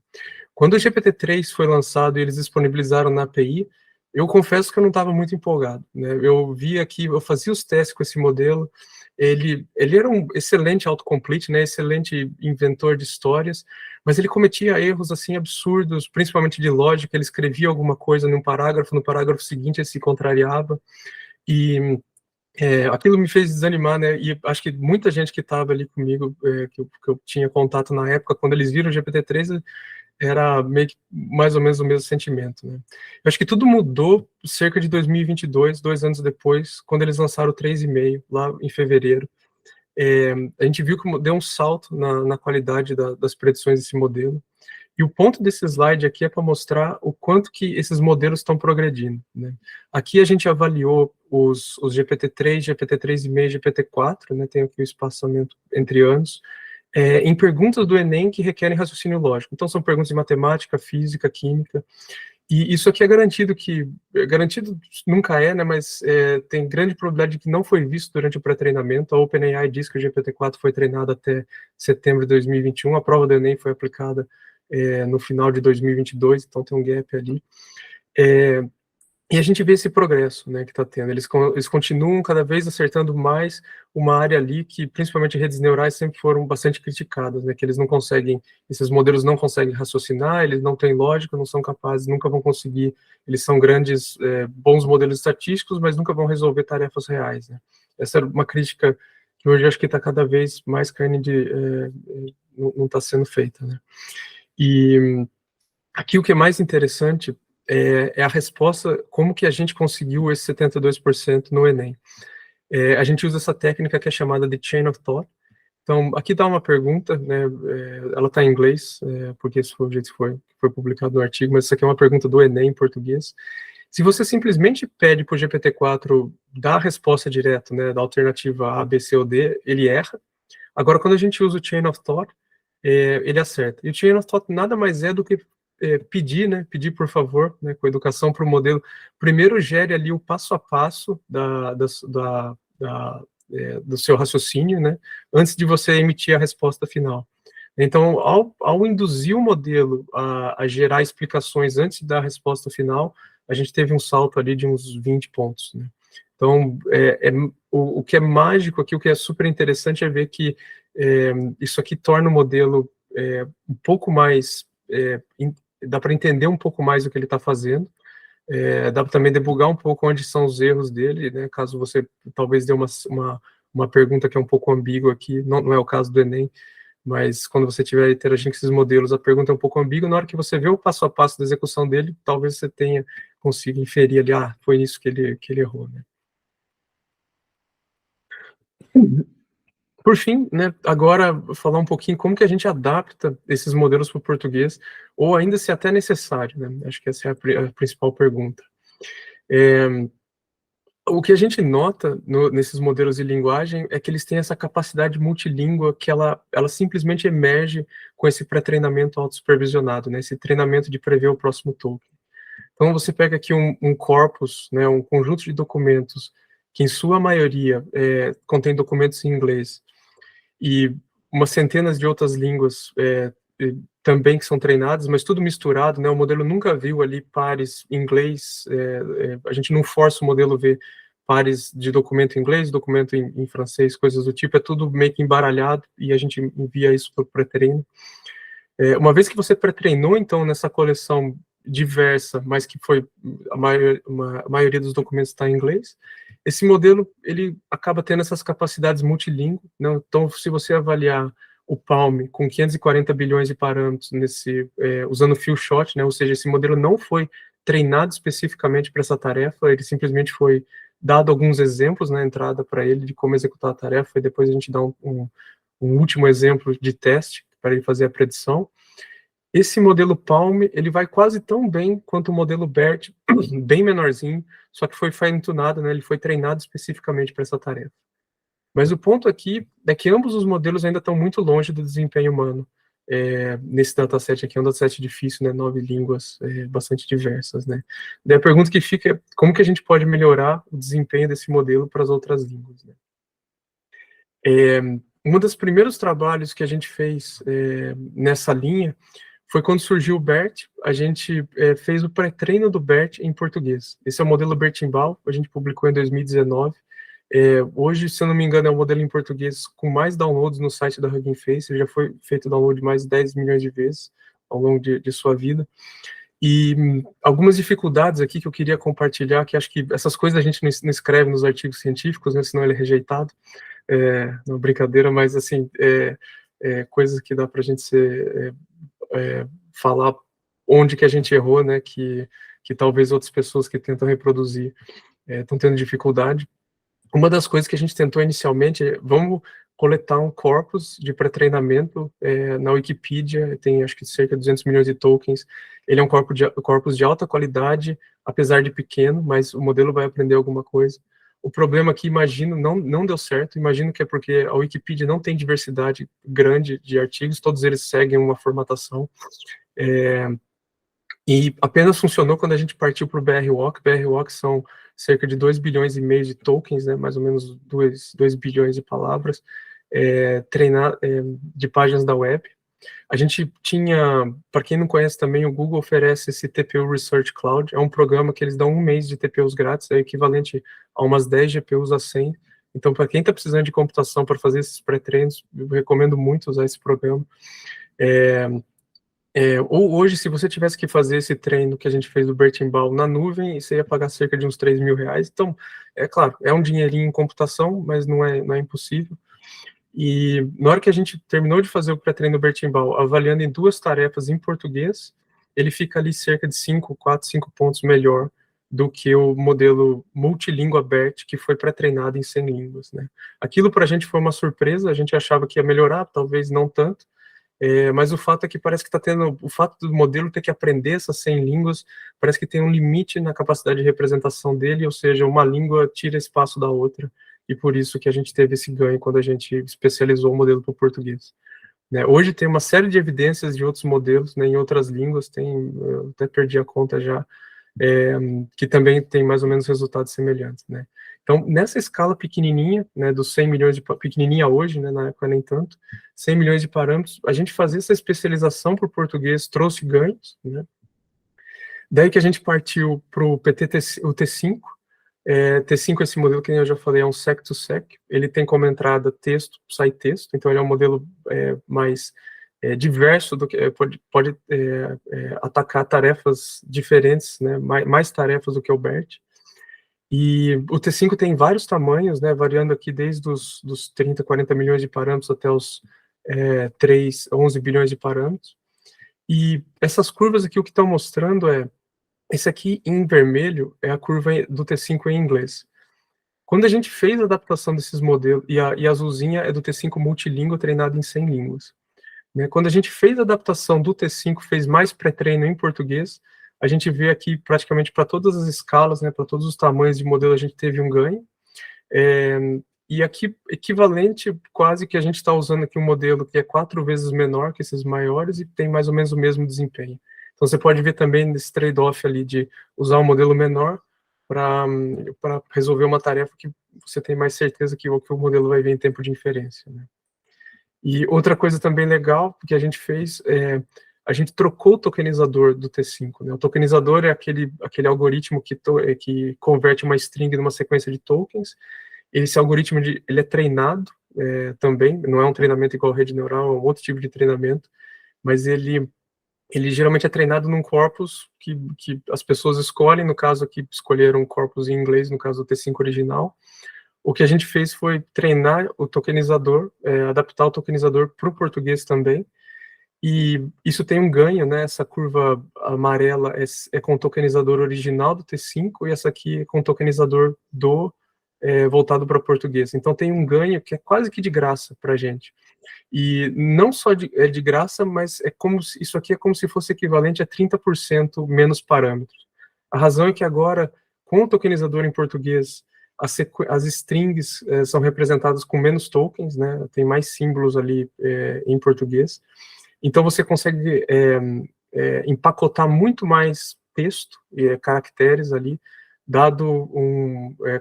[SPEAKER 2] Quando o GPT-3 foi lançado e eles disponibilizaram na API, eu confesso que eu não estava muito empolgado, né? Eu vi aqui, eu fazia os testes com esse modelo, ele era um excelente autocomplete, né? Excelente inventor de histórias, mas ele cometia erros assim absurdos, principalmente de lógica. Ele escrevia alguma coisa num parágrafo, no parágrafo seguinte ele se contrariava, e aquilo me fez desanimar, né, e acho que muita gente que estava ali comigo, que eu tinha contato na época, quando eles viram o GPT-3, era meio que mais ou menos o mesmo sentimento, né. Eu acho que tudo mudou cerca de 2022, 2 anos depois, quando eles lançaram o 3,5, lá em fevereiro. A gente viu que deu um salto na qualidade das predições desse modelo. E o ponto desse slide aqui é para mostrar o quanto que esses modelos estão progredindo, né? Aqui a gente avaliou os GPT-3, GPT-3,5 e GPT-4, né? Tem aqui o espaçamento entre anos, em perguntas do Enem que requerem raciocínio lógico. Então são perguntas de matemática, física, química, e isso aqui garantido nunca é, né, mas tem grande probabilidade de que não foi visto durante o pré-treinamento. A OpenAI diz que o GPT-4 foi treinado até setembro de 2021, a prova do Enem foi aplicada no final de 2022, então tem um gap ali. E a gente vê esse progresso, né, que está tendo. Eles continuam cada vez acertando mais uma área ali que, principalmente redes neurais, sempre foram bastante criticadas, né, que eles não conseguem, esses modelos não conseguem raciocinar, eles não têm lógica, não são capazes, nunca vão conseguir, eles são grandes, bons modelos estatísticos, mas nunca vão resolver tarefas reais, né. Essa é uma crítica que hoje acho que está cada vez mais carne não está sendo feita, né. E aqui o que é mais interessante é a resposta, como que a gente conseguiu esse 72% no Enem. A gente usa essa técnica que é chamada de Chain of Thought. Então, aqui dá uma pergunta, né, ela está em inglês, porque esse foi o jeito que foi publicado no artigo, mas isso aqui é uma pergunta do Enem em português. Se você simplesmente pede para o GPT-4 dar a resposta direto, né, da alternativa A, B, C ou D, ele erra. Agora, quando a gente usa o Chain of Thought, ele acerta. E o Chain of Thought nada mais é do que pedir, né, pedir por favor, né, com a educação para o modelo, primeiro gere ali o passo a passo do seu raciocínio, né, antes de você emitir a resposta final. Então, ao induzir o modelo a gerar explicações antes da resposta final, a gente teve um salto ali de uns 20 pontos, né. Então, o que é mágico aqui, o que é super interessante é ver que isso aqui torna o modelo um pouco mais dá para entender um pouco mais o que ele está fazendo, dá para também debugar um pouco onde são os erros dele, né, caso você talvez dê uma pergunta que é um pouco ambígua aqui, não é o caso do Enem, mas quando você estiver interagindo com esses modelos, a pergunta é um pouco ambígua, na hora que você vê o passo a passo da execução dele, talvez você consiga inferir ali, foi isso que ele errou, né. Por fim, né, agora falar um pouquinho como que a gente adapta esses modelos para o português, ou ainda se até necessário, né, acho que essa é a principal pergunta. O que a gente nota nesses modelos de linguagem é que eles têm essa capacidade multilíngua que ela simplesmente emerge com esse pré-treinamento autossupervisionado, né, esse treinamento de prever o próximo token. Então você pega aqui um corpus, né, um conjunto de documentos que em sua maioria contém documentos em inglês, e umas centenas de outras línguas também que são treinadas, mas tudo misturado, né? O modelo nunca viu ali pares em inglês, a gente não força o modelo a ver pares de documento em inglês, documento em francês, coisas do tipo, é tudo meio que embaralhado e a gente envia isso para o pré-treino. Uma vez que você pré-treinou, então, nessa coleção diversa, mas que foi a maioria dos documentos está em inglês, esse modelo ele acaba tendo essas capacidades multilingües, né? Então, se você avaliar o Palm com 540 bilhões de parâmetros usando few shot, né? Ou seja, esse modelo não foi treinado especificamente para essa tarefa, ele simplesmente foi dado alguns exemplos na entrada para ele de como executar a tarefa, e depois a gente dá um último exemplo de teste para ele fazer a predição. Esse modelo Palm, ele vai quase tão bem quanto o modelo BERT, bem menorzinho, só que foi fine-tunado, né, ele foi treinado especificamente para essa tarefa. Mas o ponto aqui é que ambos os modelos ainda estão muito longe do desempenho humano. Nesse dataset aqui, é um dataset difícil, né, 9 línguas, bastante diversas, né. Daí a pergunta que fica é, como que a gente pode melhorar o desempenho desse modelo para as outras línguas, né? Um dos primeiros trabalhos que a gente fez nessa linha foi quando surgiu o BERT, a gente fez o pré-treino do BERT em português. Esse é o modelo Bertimbal, a gente publicou em 2019. Hoje, se eu não me engano, é um modelo em português com mais downloads no site da Hugging Face, já foi feito download mais de 10 milhões de vezes ao longo de sua vida. E algumas dificuldades aqui que eu queria compartilhar, que acho que essas coisas a gente não escreve nos artigos científicos, né, senão ele é rejeitado, não, brincadeira, mas assim, coisas que dá para a gente falar onde que a gente errou, né, que talvez outras pessoas que tentam reproduzir estão tendo dificuldade. Uma das coisas que a gente tentou inicialmente é, vamos coletar um corpus de pré-treinamento na Wikipedia, tem acho que cerca de 200 milhões de tokens, ele é um corpus de alta qualidade, apesar de pequeno, mas o modelo vai aprender alguma coisa. O problema aqui, imagino, não deu certo, imagino que é porque a Wikipedia não tem diversidade grande de artigos, todos eles seguem uma formatação, e apenas funcionou quando a gente partiu para o BRWalk. BRWalk são cerca de 2 bilhões e meio de tokens, né, mais ou menos 2 bilhões de palavras, de páginas da web. A gente tinha, para quem não conhece também, o Google oferece esse TPU Research Cloud, é um programa que eles dão um mês de TPUs grátis, é equivalente a umas 10 GPUs a 100. Então, para quem está precisando de computação para fazer esses pré-treinos, eu recomendo muito usar esse programa. Ou hoje, se você tivesse que fazer esse treino que a gente fez do Bertinbal na nuvem, você ia pagar cerca de uns 3 mil reais. Então, é claro, é um dinheirinho em computação, mas não é impossível. E na hora que a gente terminou de fazer o pré-treino do Bertinbal, avaliando em 2 tarefas em português, ele fica ali cerca de 5 pontos melhor do que o modelo multilíngua BERT, que foi pré-treinado em 100 línguas, né? Aquilo para a gente foi uma surpresa, a gente achava que ia melhorar, talvez não tanto, mas o fato é que parece que está tendo, o fato do modelo ter que aprender essas 100 línguas, parece que tem um limite na capacidade de representação dele, ou seja, uma língua tira espaço da outra, e por isso que a gente teve esse ganho quando a gente especializou o modelo para o português. Né? Hoje tem uma série de evidências de outros modelos, né, em outras línguas, eu até perdi a conta já, que também tem mais ou menos resultados semelhantes, né. Então, nessa escala pequenininha, né, dos 100 milhões de, pequenininha hoje, né, na época nem tanto, 100 milhões de parâmetros, a gente fazer essa especialização para o português trouxe ganhos, né. Daí que a gente partiu para o o T5, T5, esse modelo que eu já falei, é um sec-to-sec, ele tem como entrada texto, sai texto, então ele é um modelo mais diverso, do que pode atacar tarefas diferentes, né, mais tarefas do que o BERT. E o T5 tem vários tamanhos, né, variando aqui desde dos 30, 40 milhões de parâmetros até os 11 bilhões de parâmetros. E essas curvas aqui, o que estão mostrando esse aqui em vermelho é a curva do T5 em inglês. Quando a gente fez a adaptação desses modelos, e a azulzinha é do T5 multilíngua treinado em 100 línguas. Né? Quando a gente fez a adaptação do T5, fez mais pré-treino em português, a gente vê aqui praticamente para todas as escalas, né, para todos os tamanhos de modelo, a gente teve um ganho. E aqui, equivalente, quase que a gente está usando aqui um modelo que é 4 vezes menor que esses maiores e tem mais ou menos o mesmo desempenho. Então, você pode ver também nesse trade-off ali de usar um modelo menor para resolver uma tarefa que você tem mais certeza que o modelo vai vir em tempo de inferência, né? E outra coisa também legal que a gente fez a gente trocou o tokenizador do T5, né? O tokenizador é aquele algoritmo que converte uma string numa sequência de tokens. Esse algoritmo ele é treinado também, não é um treinamento igual a rede neural, é um outro tipo de treinamento, mas ele geralmente é treinado num corpus que as pessoas escolhem, no caso aqui escolheram um corpus em inglês, no caso do T5 original. O que a gente fez foi treinar o tokenizador, adaptar o tokenizador para o português também, e isso tem um ganho, né? Essa curva amarela é com o tokenizador original do T5, e essa aqui é com o tokenizador voltado para português. Então tem um ganho que é quase que de graça para a gente. E não só é de graça, mas isso aqui é como se fosse equivalente a 30% menos parâmetros. A razão é que agora, com o tokenizador em português, as strings são representadas com menos tokens, né? Tem mais símbolos ali em português. Então você consegue empacotar muito mais texto e caracteres ali,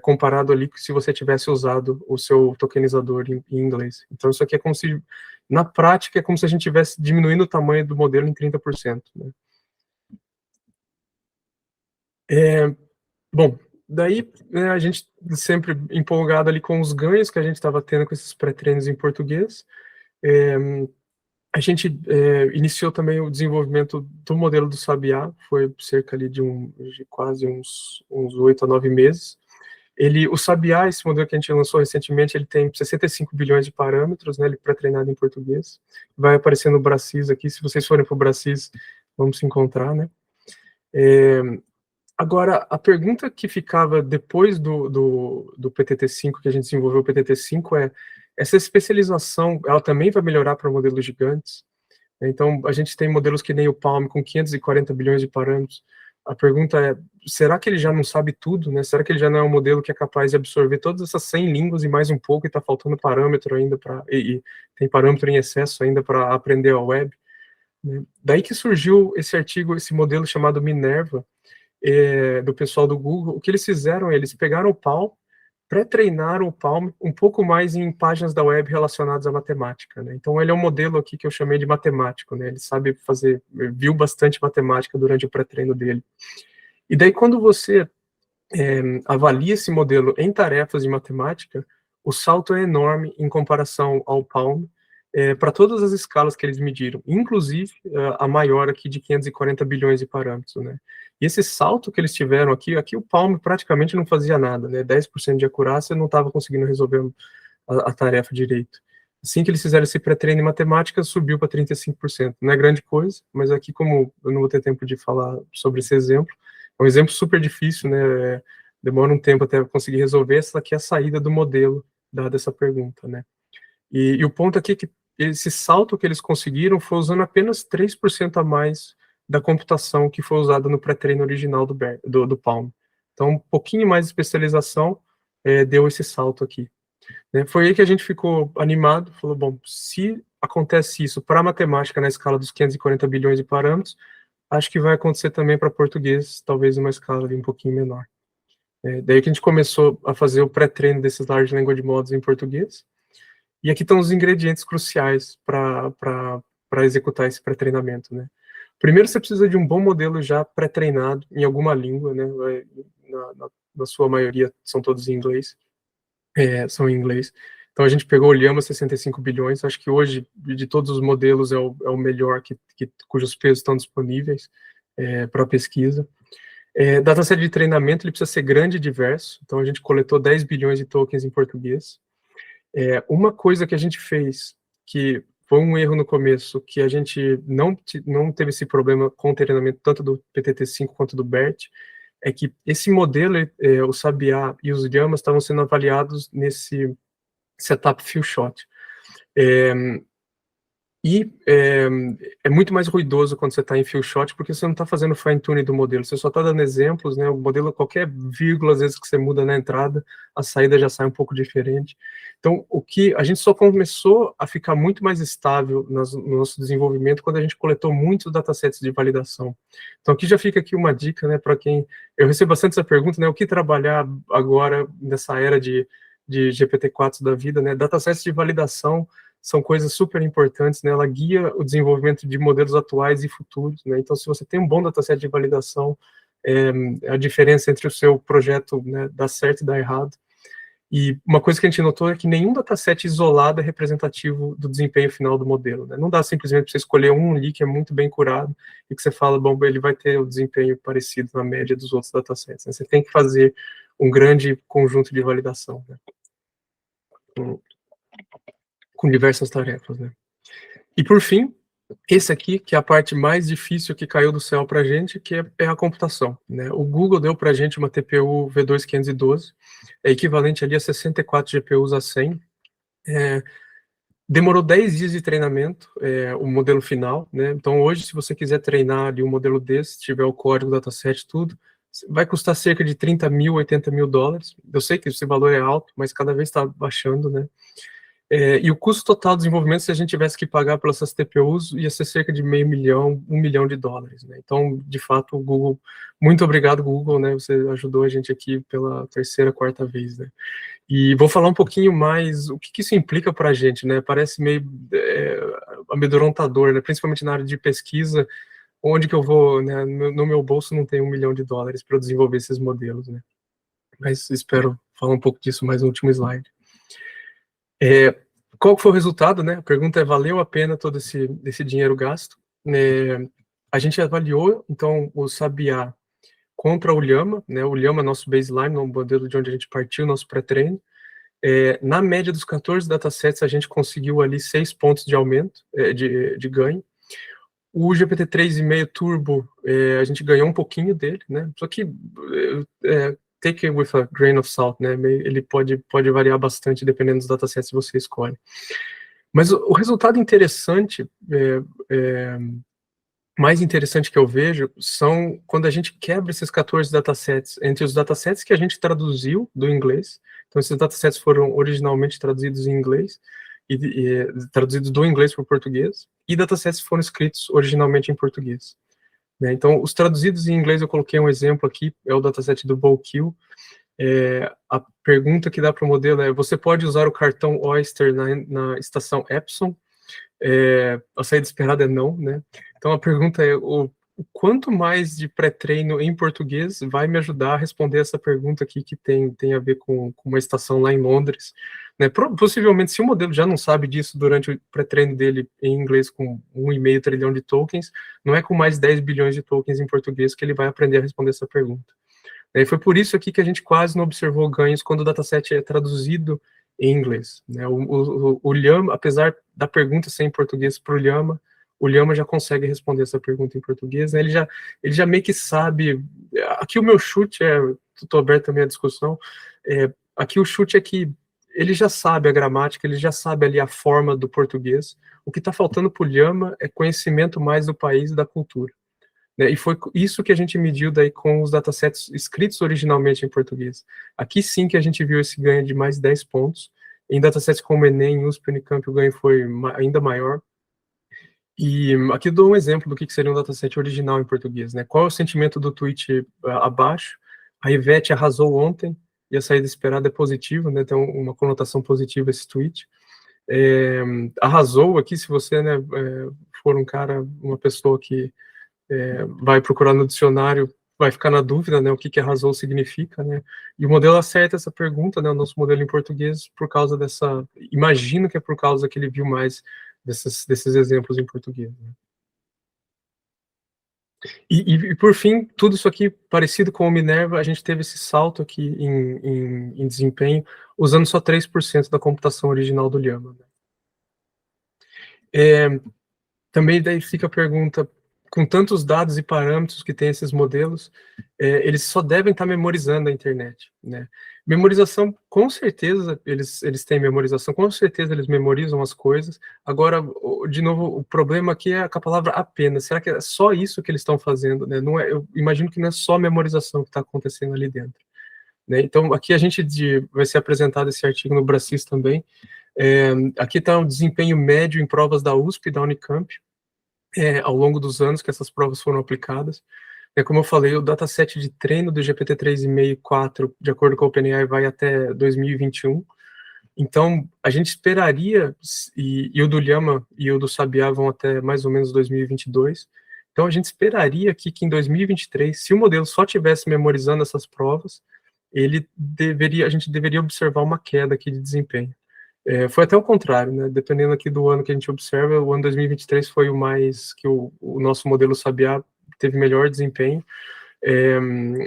[SPEAKER 2] comparado ali se você tivesse usado o seu tokenizador em inglês. Então isso aqui é como se, na prática, é como se a gente estivesse diminuindo o tamanho do modelo em 30%. Né? Bom, daí a gente sempre empolgado ali com os ganhos que a gente estava tendo com esses pré-treinos em português. A gente iniciou também o desenvolvimento do modelo do Sabiá, foi cerca ali de quase uns 8 a 9 meses. O Sabiá, esse modelo que a gente lançou recentemente, ele tem 65 bilhões de parâmetros, né, ele é pré-treinado em português. Vai aparecer no Bracis aqui, se vocês forem para o Bracis, vamos se encontrar, né. Agora, a pergunta que ficava depois do PTT5, que a gente desenvolveu o PTT5, essa especialização, ela também vai melhorar para modelos gigantes? Então, a gente tem modelos que nem o Palm, com 540 bilhões de parâmetros. A pergunta é, será que ele já não sabe tudo, né? Será que ele já não é um modelo que é capaz de absorver todas essas 100 línguas e mais um pouco, e está faltando parâmetro ainda e tem parâmetro em excesso ainda para aprender a web? Né? Daí que surgiu esse artigo, esse modelo chamado Minerva, do pessoal do Google. O que eles fizeram, eles pegaram o Palm, pré-treinaram o Palm um pouco mais em páginas da web relacionadas à matemática, né? Então ele é um modelo aqui que eu chamei de matemático, né? Ele sabe viu bastante matemática durante o pré-treino dele. E daí quando você avalia esse modelo em tarefas de matemática, o salto é enorme em comparação ao Palm, para todas as escalas que eles mediram, inclusive a maior aqui de 540 bilhões de parâmetros, né? E esse salto que eles tiveram aqui o Palm praticamente não fazia nada, né? 10% de acurácia, não estava conseguindo resolver a tarefa direito. Assim que eles fizeram esse pré-treino em matemática, subiu para 35%. Não é grande coisa, mas aqui, como eu não vou ter tempo de falar sobre esse exemplo, é um exemplo super difícil, né? Demora um tempo até conseguir resolver. Essa aqui é a saída do modelo dada essa pergunta, né? E o ponto aqui é que esse salto que eles conseguiram foi usando apenas 3% a mais da computação que foi usada no pré-treino original do Palm. Então, um pouquinho mais de especialização deu esse salto aqui. Né? Foi aí que a gente ficou animado, falou, bom, se acontece isso para matemática na escala dos 540 bilhões de parâmetros, acho que vai acontecer também para português, talvez uma escala um pouquinho menor. Daí que a gente começou a fazer o pré-treino desses Large Language Models em português, e aqui estão os ingredientes cruciais para executar esse pré-treinamento, né? Primeiro, você precisa de um bom modelo já pré-treinado em alguma língua, né? Na sua maioria, são todos em inglês. São em inglês. Então, a gente pegou o Llama 65 bilhões. Acho que hoje, de todos os modelos, é o melhor cujos pesos estão disponíveis para pesquisa. Dataset de treinamento, ele precisa ser grande e diverso. Então, a gente coletou 10 bilhões de tokens em português. Uma coisa que a gente fez, que foi um erro no começo, que a gente não teve esse problema com o treinamento tanto do PTT5 quanto do BERT, é que esse modelo, o Sabiá e os Llamas estavam sendo avaliados nesse setup few shot. É muito mais ruidoso quando você está em few shot, porque você não está fazendo fine tuning do modelo, você só está dando exemplos, né? O modelo, qualquer vírgula, às vezes que você muda na entrada, a saída já sai um pouco diferente. Então, a gente só começou a ficar muito mais estável no nosso desenvolvimento quando a gente coletou muitos datasets de validação. Então, aqui já fica aqui uma dica, né, para quem... Eu recebo bastante essa pergunta, né, o que trabalhar agora nessa era de GPT-4 da vida, né? Datasets de validação são coisas super importantes, né? Ela guia o desenvolvimento de modelos atuais e futuros, né? Então, se você tem um bom dataset de validação, a diferença entre o seu projeto, né, dar certo e dar errado. E uma coisa que a gente notou é que nenhum dataset isolado é representativo do desempenho final do modelo, né? Não dá simplesmente para você escolher um ali que é muito bem curado e que você fala, bom, ele vai ter o desempenho parecido na média dos outros datasets, né? Você tem que fazer um grande conjunto de validação, né? Com diversas tarefas, né? E por fim, esse aqui, que é a parte mais difícil que caiu do céu para a gente, que é a computação, né? O Google deu para a gente uma TPU V2 512, é equivalente ali a 64 GPUs a 100. Demorou 10 dias de treinamento, o modelo final, né? Então hoje, se você quiser treinar ali um modelo desse, tiver o código, dataset, tudo, vai custar cerca de 30 mil, 80 mil dólares. Eu sei que esse valor é alto, mas cada vez está baixando, né? E o custo total de desenvolvimento, se a gente tivesse que pagar pelas essas TPUs, ia ser cerca de $500 mil, $1 milhão, né? Então, de fato, o Google, muito obrigado, Google, né? Você ajudou a gente aqui pela terceira, quarta vez, né? E vou falar um pouquinho mais o que isso implica para a gente, né? Parece meio amedrontador, né? Principalmente na área de pesquisa, onde que eu vou, né? No meu bolso não tem $1 milhão para eu desenvolver esses modelos, né? Mas espero falar um pouco disso mais no último slide. qual foi o resultado, né? A pergunta é, valeu a pena todo esse dinheiro gasto? A gente avaliou, então, o Sabiá contra o Llama, né? O Llama é nosso baseline, o modelo de onde a gente partiu, nosso pré-treino. Na média dos 14 datasets, a gente conseguiu ali 6 pontos de aumento, de ganho. O GPT-3,5 Turbo, a gente ganhou um pouquinho dele, né? Só que take it with a grain of salt, né? Ele pode variar bastante dependendo dos datasets que você escolhe. Mas o resultado interessante, mais interessante que eu vejo, são quando a gente quebra esses 14 datasets entre os datasets que a gente traduziu do inglês. Então, esses datasets foram originalmente traduzidos em inglês, e traduzidos do inglês para o português, e datasets que foram escritos originalmente em português. Né? Então, os traduzidos em inglês, eu coloquei um exemplo aqui, é o dataset do Bowkill. A pergunta que dá para o modelo é, você pode usar o cartão Oyster na estação Epson? A saída esperada é não, né? Então, a pergunta é, o quanto mais de pré-treino em português vai me ajudar a responder essa pergunta aqui, que tem a ver com uma estação lá em Londres, né? Possivelmente, se o modelo já não sabe disso durante o pré-treino dele em inglês com 1,5 trilhão de tokens, não é com mais 10 bilhões de tokens em português que ele vai aprender a responder essa pergunta. E foi por isso aqui que a gente quase não observou ganhos quando o dataset é traduzido em inglês. Né? O Llama, apesar da pergunta ser em português para o Llama já consegue responder essa pergunta em português. Né? Ele já meio que sabe. Aqui o meu chute estou aberto também à discussão. Aqui o chute é que ele já sabe a gramática, ele já sabe ali a forma do português. O que está faltando para o Llama é conhecimento mais do país e da cultura. E foi isso que a gente mediu daí com os datasets escritos originalmente em português. Aqui sim que a gente viu esse ganho de mais 10 pontos. Em datasets como Enem, USP, Unicamp, o ganho foi ainda maior. E aqui eu dou um exemplo do que seria um dataset original em português. Né? Qual é o sentimento do tweet abaixo? A Ivete arrasou ontem, e a saída esperada é positiva, né? Tem uma conotação positiva esse tweet. Arrasou aqui, se você for uma pessoa que vai procurar no dicionário, vai ficar na dúvida, né, o que arrasou significa, né, e o modelo acerta essa pergunta, né, o nosso modelo em português, por causa imagino que é por causa que ele viu mais desses exemplos em português. Né. E por fim, tudo isso aqui, parecido com o Minerva, a gente teve esse salto aqui em desempenho, usando só 3% da computação original do Llama. Né. Também daí fica a pergunta, com tantos dados e parâmetros que tem esses modelos, eles só devem estar memorizando a internet, né? Memorização, com certeza, eles têm memorização, com certeza eles memorizam as coisas. Agora, de novo, o problema aqui é com a palavra apenas. Será que é só isso que eles estão fazendo, né? Não é, eu imagino que não é só memorização que está acontecendo ali dentro. Né? Então, aqui vai ser apresentado esse artigo no Brasis também. Aqui está o desempenho médio em provas da USP e da Unicamp, ao longo dos anos que essas provas foram aplicadas. Como eu falei, o dataset de treino do GPT-3,5 e 4, de acordo com a OpenAI, vai até 2021. Então, a gente esperaria, e o do Llama e o do Sabiá vão até mais ou menos 2022. Então, a gente esperaria que em 2023, se o modelo só tivesse memorizando essas provas, a gente deveria observar uma queda aqui de desempenho. Foi até o contrário, né? Dependendo aqui do ano que a gente observa, o ano 2023 foi o mais que o nosso modelo Sabiá teve melhor desempenho.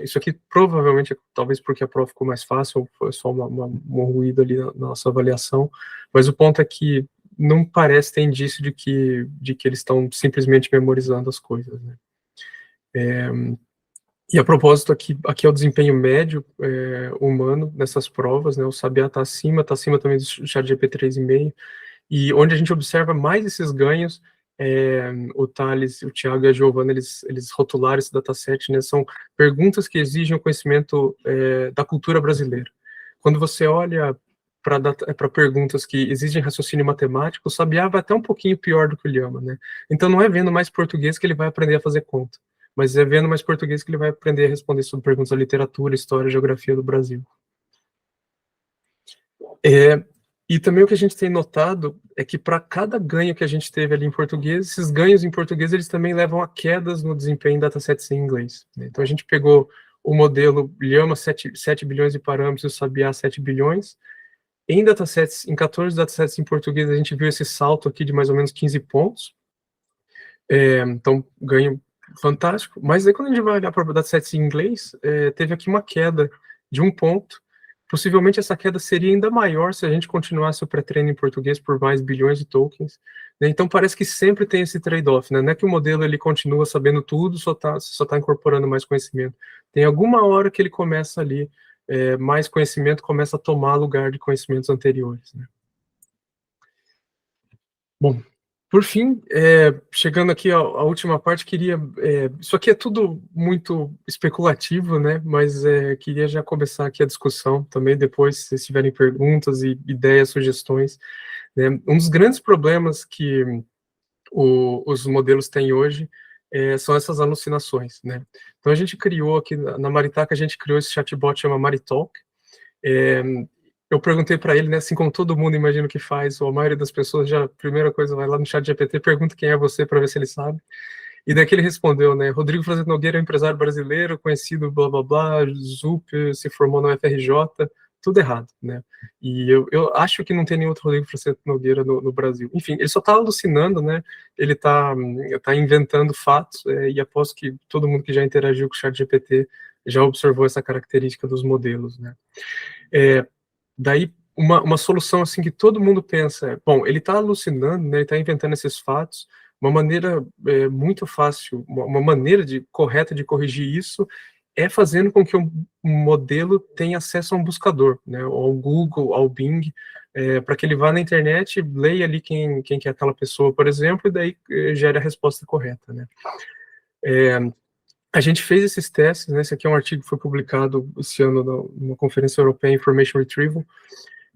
[SPEAKER 2] Isso aqui provavelmente, talvez porque a prova ficou mais fácil, foi só um ruído ali na nossa avaliação, mas o ponto é que não parece ter indício de que eles estão simplesmente memorizando as coisas, né? E a propósito, aqui é o desempenho médio humano nessas provas, né? O Sabiá está acima também do ChatGPT 3,5, e onde a gente observa mais esses ganhos, o Thales, o Thiago e a Giovana, eles rotularam esse dataset, né? São perguntas que exigem o conhecimento da cultura brasileira. Quando você olha para perguntas que exigem raciocínio matemático, o Sabiá vai até um pouquinho pior do que o Llama, né? Então não é vendo mais português que ele vai aprender a fazer conta, mas é vendo mais português que ele vai aprender a responder sobre perguntas da literatura, história, geografia do Brasil. E também o que a gente tem notado é que para cada ganho que a gente teve ali em português, esses ganhos em português, eles também levam a quedas no desempenho em datasets em inglês. Né? Então a gente pegou o modelo Llama 7 bilhões de parâmetros, o Sabiá 7 bilhões, Em 14 datasets em português, a gente viu esse salto aqui de mais ou menos 15 pontos. Então, ganho fantástico. Mas aí, quando a gente vai olhar para datasets em inglês, teve aqui uma queda de 1 ponto. Possivelmente, essa queda seria ainda maior se a gente continuasse o pré-treino em português por mais bilhões de tokens, né? Então, parece que sempre tem esse trade-off, né? Não é que o modelo ele continua sabendo tudo, só tá incorporando mais conhecimento. Tem alguma hora que ele começa ali, mais conhecimento começa a tomar lugar de conhecimentos anteriores, né? Bom, por fim, chegando aqui à última parte, queria... isso aqui é tudo muito especulativo, né? Mas queria já começar aqui a discussão também, depois, se vocês tiverem perguntas e ideias, sugestões, né? Um dos grandes problemas que os modelos têm hoje são essas alucinações, né? Então, a gente criou aqui, na Maritaca, a gente criou esse chatbot, chama Maritalk. Eu perguntei para ele, né, assim como todo mundo imagino que faz, ou a maioria das pessoas já, a primeira coisa, vai lá no chat GPT, pergunta quem é você para ver se ele sabe. E daqui ele respondeu, né, Rodrigo Francisco Nogueira é um empresário brasileiro, conhecido, blá, blá, blá, ZUP, se formou na UFRJ, tudo errado, né. E eu acho que não tem nenhum outro Rodrigo Francisco Nogueira no Brasil. Enfim, ele só está alucinando, né, ele tá inventando fatos, e aposto que todo mundo que já interagiu com o chat GPT já observou essa característica dos modelos, né. Daí, uma solução assim que todo mundo pensa bom, ele está alucinando, né, ele está inventando esses fatos, uma maneira muito fácil, uma maneira correta de corrigir isso é fazendo com que o modelo tenha acesso a um buscador, né, ao Google, ao Bing, para que ele vá na internet, leia ali quem que é aquela pessoa, por exemplo, e daí gere a resposta correta, né. A gente fez esses testes, né, esse aqui é um artigo que foi publicado esse ano numa conferência europeia Information Retrieval,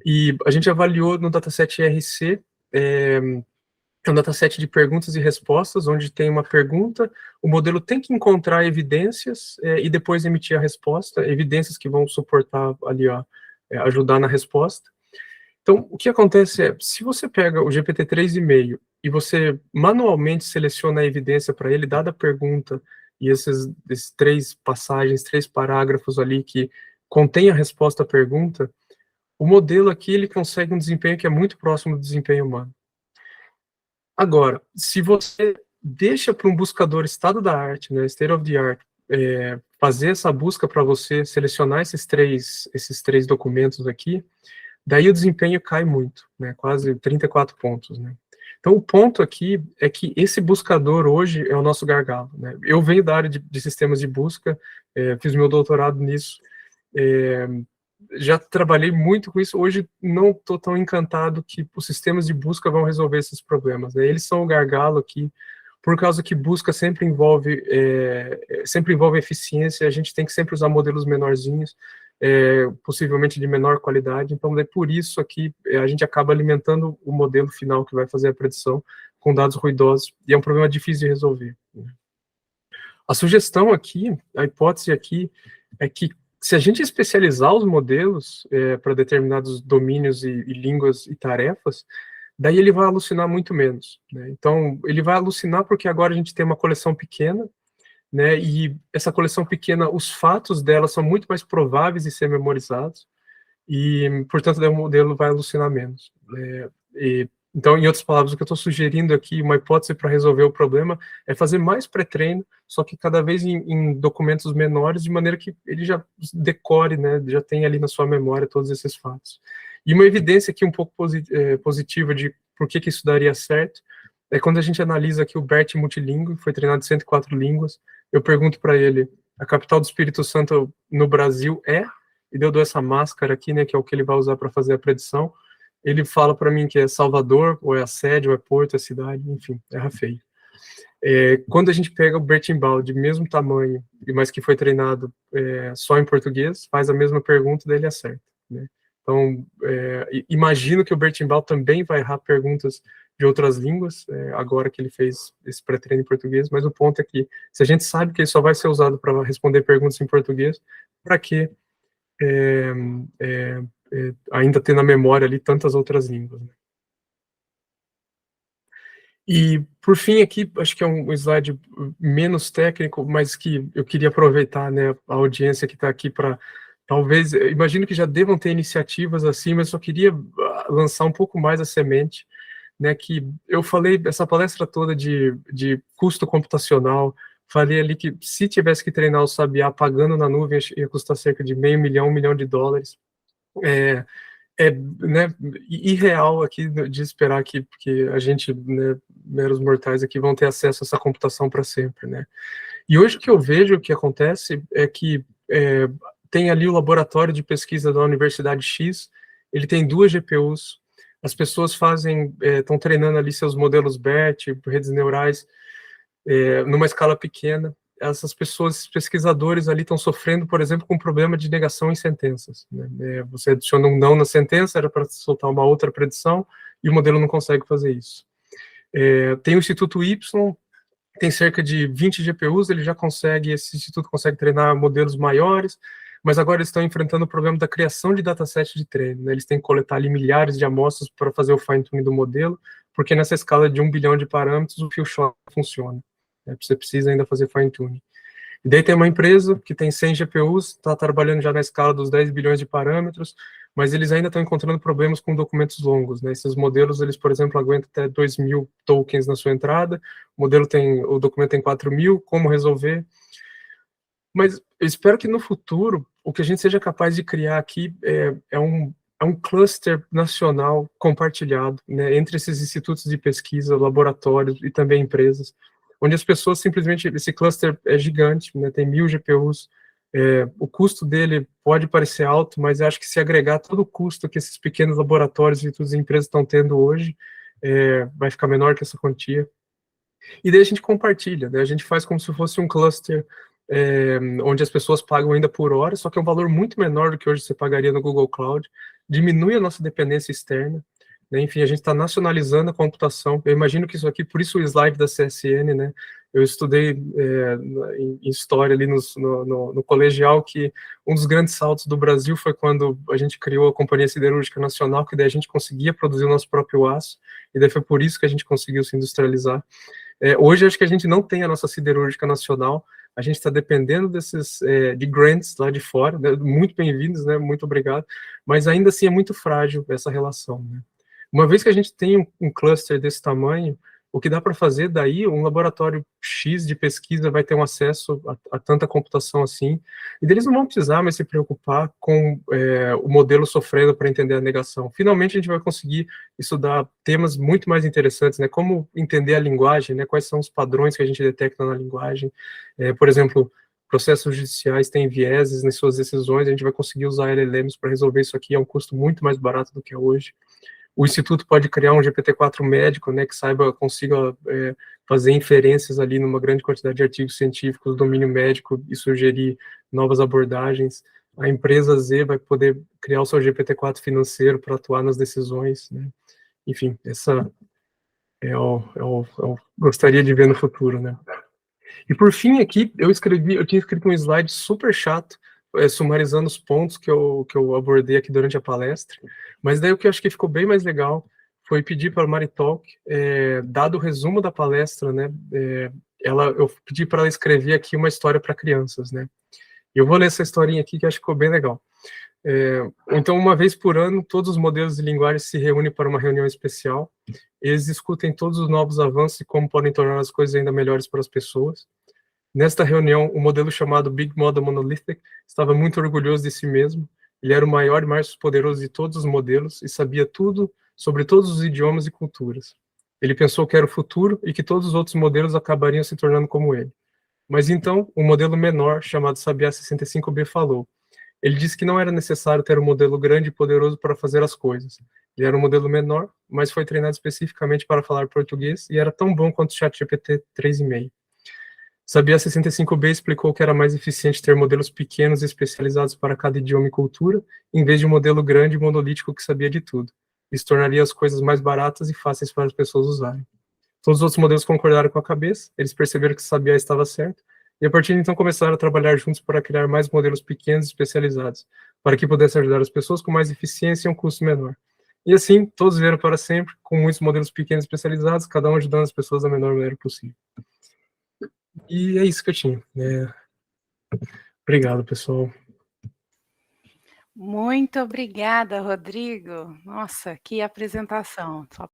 [SPEAKER 2] e a gente avaliou no dataset IRC, é um dataset de perguntas e respostas, onde tem uma pergunta, o modelo tem que encontrar evidências e depois emitir a resposta, evidências que vão suportar ali, ajudar na resposta. Então, o que acontece se você pega o GPT-3,5 e você manualmente seleciona a evidência para ele, dada a pergunta, e esses 3 passagens, 3 parágrafos ali que contém a resposta à pergunta, o modelo aqui, ele consegue um desempenho que é muito próximo do desempenho humano. Agora, se você deixa para um buscador estado da arte, né, state of the art, fazer essa busca para você, selecionar esses três documentos aqui, daí o desempenho cai muito, né, quase 34 pontos, né. Então, o ponto aqui é que esse buscador hoje é o nosso gargalo, né. Eu venho da área de sistemas de busca, fiz meu doutorado nisso, já trabalhei muito com isso, hoje não estou tão encantado que os sistemas de busca vão resolver esses problemas, né? Eles são o gargalo aqui, por causa que busca sempre envolve eficiência, a gente tem que sempre usar modelos menorzinhos, possivelmente de menor qualidade, então é por isso aqui a gente acaba alimentando o modelo final que vai fazer a predição com dados ruidosos, e é um problema difícil de resolver, né? A sugestão aqui, a hipótese aqui, é que se a gente especializar os modelos para determinados domínios e línguas e tarefas, daí ele vai alucinar muito menos, né? Então, ele vai alucinar porque agora a gente tem uma coleção pequena, né, e essa coleção pequena, os fatos dela são muito mais prováveis de ser memorizados, e, portanto, daí o modelo vai alucinar menos. Então, em outras palavras, o que eu estou sugerindo aqui, uma hipótese para resolver o problema, é fazer mais pré-treino, só que cada vez em documentos menores, de maneira que ele já decore, né, já tem ali na sua memória todos esses fatos. E uma evidência aqui um pouco positiva de por que isso daria certo, é quando a gente analisa aqui o BERT multilingüe, foi treinado em 104 línguas, eu pergunto para ele, a capital do Espírito Santo no Brasil e eu dou essa máscara aqui, né, que é o que ele vai usar para fazer a predição, ele fala para mim que é Salvador, ou é a sede, ou é Porto, é cidade, enfim, erra feio. Quando a gente pega o Bertimbal de mesmo tamanho, mas que foi treinado só em português, faz a mesma pergunta, daí ele acerta, né? Então, imagino que o Bertimbal também vai errar perguntas de outras línguas, agora que ele fez esse pré-treino em português, mas o ponto é que, se a gente sabe que ele só vai ser usado para responder perguntas em português, para que ainda ter na memória ali tantas outras línguas, né? E, por fim, aqui, acho que é um slide menos técnico, mas que eu queria aproveitar, né, a audiência que está aqui para talvez, imagino que já devam ter iniciativas assim, mas só queria lançar um pouco mais a semente, né, que eu falei essa palestra toda de custo computacional, falei ali que se tivesse que treinar o Sabiá pagando na nuvem, ia custar cerca de $500 milhão, $1 milhão. Né, irreal aqui de esperar que a gente, né, meros mortais aqui, vão ter acesso a essa computação para sempre, né. E hoje o que eu vejo que acontece é que tem ali o laboratório de pesquisa da Universidade X, ele tem 2 GPUs, as pessoas estão treinando ali seus modelos BERT, redes neurais, numa escala pequena. Essas pessoas, esses pesquisadores ali estão sofrendo, por exemplo, com um problema de negação em sentenças, né? Você adiciona um não na sentença, era para soltar uma outra predição, e o modelo não consegue fazer isso. Tem o Instituto Y, tem cerca de 20 GPUs, esse instituto consegue treinar modelos maiores, mas agora eles estão enfrentando o problema da criação de dataset de treino, né? Eles têm que coletar ali milhares de amostras para fazer o fine-tuning do modelo, porque nessa escala de 1 bilhão de parâmetros, o few shot funciona, né? Você precisa ainda fazer fine-tuning. E daí tem uma empresa que tem 100 GPUs, está trabalhando já na escala dos 10 bilhões de parâmetros, mas eles ainda estão encontrando problemas com documentos longos, né? Esses modelos, eles, por exemplo, aguentam até 2.000 tokens na sua entrada, o documento tem 4.000, como resolver? Mas eu espero que no futuro, o que a gente seja capaz de criar aqui é um cluster nacional compartilhado, né, entre esses institutos de pesquisa, laboratórios e também empresas, onde as pessoas simplesmente, esse cluster é gigante, né, tem 1.000 GPUs, o custo dele pode parecer alto, mas eu acho que se agregar todo o custo que esses pequenos laboratórios e todas as empresas estão tendo hoje, vai ficar menor que essa quantia. E daí a gente compartilha, né? A gente faz como se fosse um cluster onde as pessoas pagam ainda por hora, só que é um valor muito menor do que hoje você pagaria no Google Cloud, diminui a nossa dependência externa, né? Enfim, a gente está nacionalizando a computação. Eu imagino que isso aqui, por isso o slide da CSN, né? Eu estudei em história ali no colegial que um dos grandes saltos do Brasil foi quando a gente criou a Companhia Siderúrgica Nacional, que daí a gente conseguia produzir o nosso próprio aço, e daí foi por isso que a gente conseguiu se industrializar. Hoje, acho que a gente não tem a nossa siderúrgica nacional, a gente está dependendo de grants lá de fora, né? Muito bem-vindos, né? Muito obrigado, mas ainda assim é muito frágil essa relação, né? Uma vez que a gente tem um cluster desse tamanho, o que dá para fazer daí, um laboratório X de pesquisa vai ter um acesso a tanta computação assim, e eles não vão precisar mais se preocupar com o modelo sofrendo para entender a negação. Finalmente, a gente vai conseguir estudar temas muito mais interessantes, né? Como entender a linguagem, né? Quais são os padrões que a gente detecta na linguagem. Por exemplo, processos judiciais têm vieses nas suas decisões, a gente vai conseguir usar LLMs para resolver isso aqui a um custo muito mais barato do que é hoje. O Instituto pode criar um GPT-4 médico, né, que consiga fazer inferências ali numa grande quantidade de artigos científicos do domínio médico e sugerir novas abordagens. A empresa Z vai poder criar o seu GPT-4 financeiro para atuar nas decisões, né? Enfim, essa eu gostaria de ver no futuro, né? E por fim aqui, eu tinha escrito um slide super chato, sumarizando os pontos que eu abordei aqui durante a palestra, mas daí o que eu acho que ficou bem mais legal foi pedir para a Maritalk, dado o resumo da palestra, né, eu pedi para ela escrever aqui uma história para crianças, né, e eu vou ler essa historinha aqui que acho que ficou bem legal. Então, uma vez por ano, todos os modelos de linguagem se reúnem para uma reunião especial, eles discutem todos os novos avanços e como podem tornar as coisas ainda melhores para as pessoas. Nesta reunião, o modelo chamado Big Model Monolithic estava muito orgulhoso de si mesmo. Ele era o maior e mais poderoso de todos os modelos e sabia tudo sobre todos os idiomas e culturas. Ele pensou que era o futuro e que todos os outros modelos acabariam se tornando como ele. Mas então, um modelo menor, chamado Sabiá 65B, falou. Ele disse que não era necessário ter um modelo grande e poderoso para fazer as coisas. Ele era um modelo menor, mas foi treinado especificamente para falar português e era tão bom quanto o ChatGPT 3,5. Sabiá 65B explicou que era mais eficiente ter modelos pequenos e especializados para cada idioma e cultura, em vez de um modelo grande e monolítico que sabia de tudo. Isso tornaria as coisas mais baratas e fáceis para as pessoas usarem. Todos os outros modelos concordaram com a cabeça, eles perceberam que Sabiá estava certo, e a partir de então começaram a trabalhar juntos para criar mais modelos pequenos e especializados, para que pudessem ajudar as pessoas com mais eficiência e um custo menor. E assim, todos vieram para sempre, com muitos modelos pequenos e especializados, cada um ajudando as pessoas da menor maneira possível. E é isso que eu tinha. Obrigado, pessoal.
[SPEAKER 1] Muito obrigada, Rodrigo. Nossa, que apresentação. Só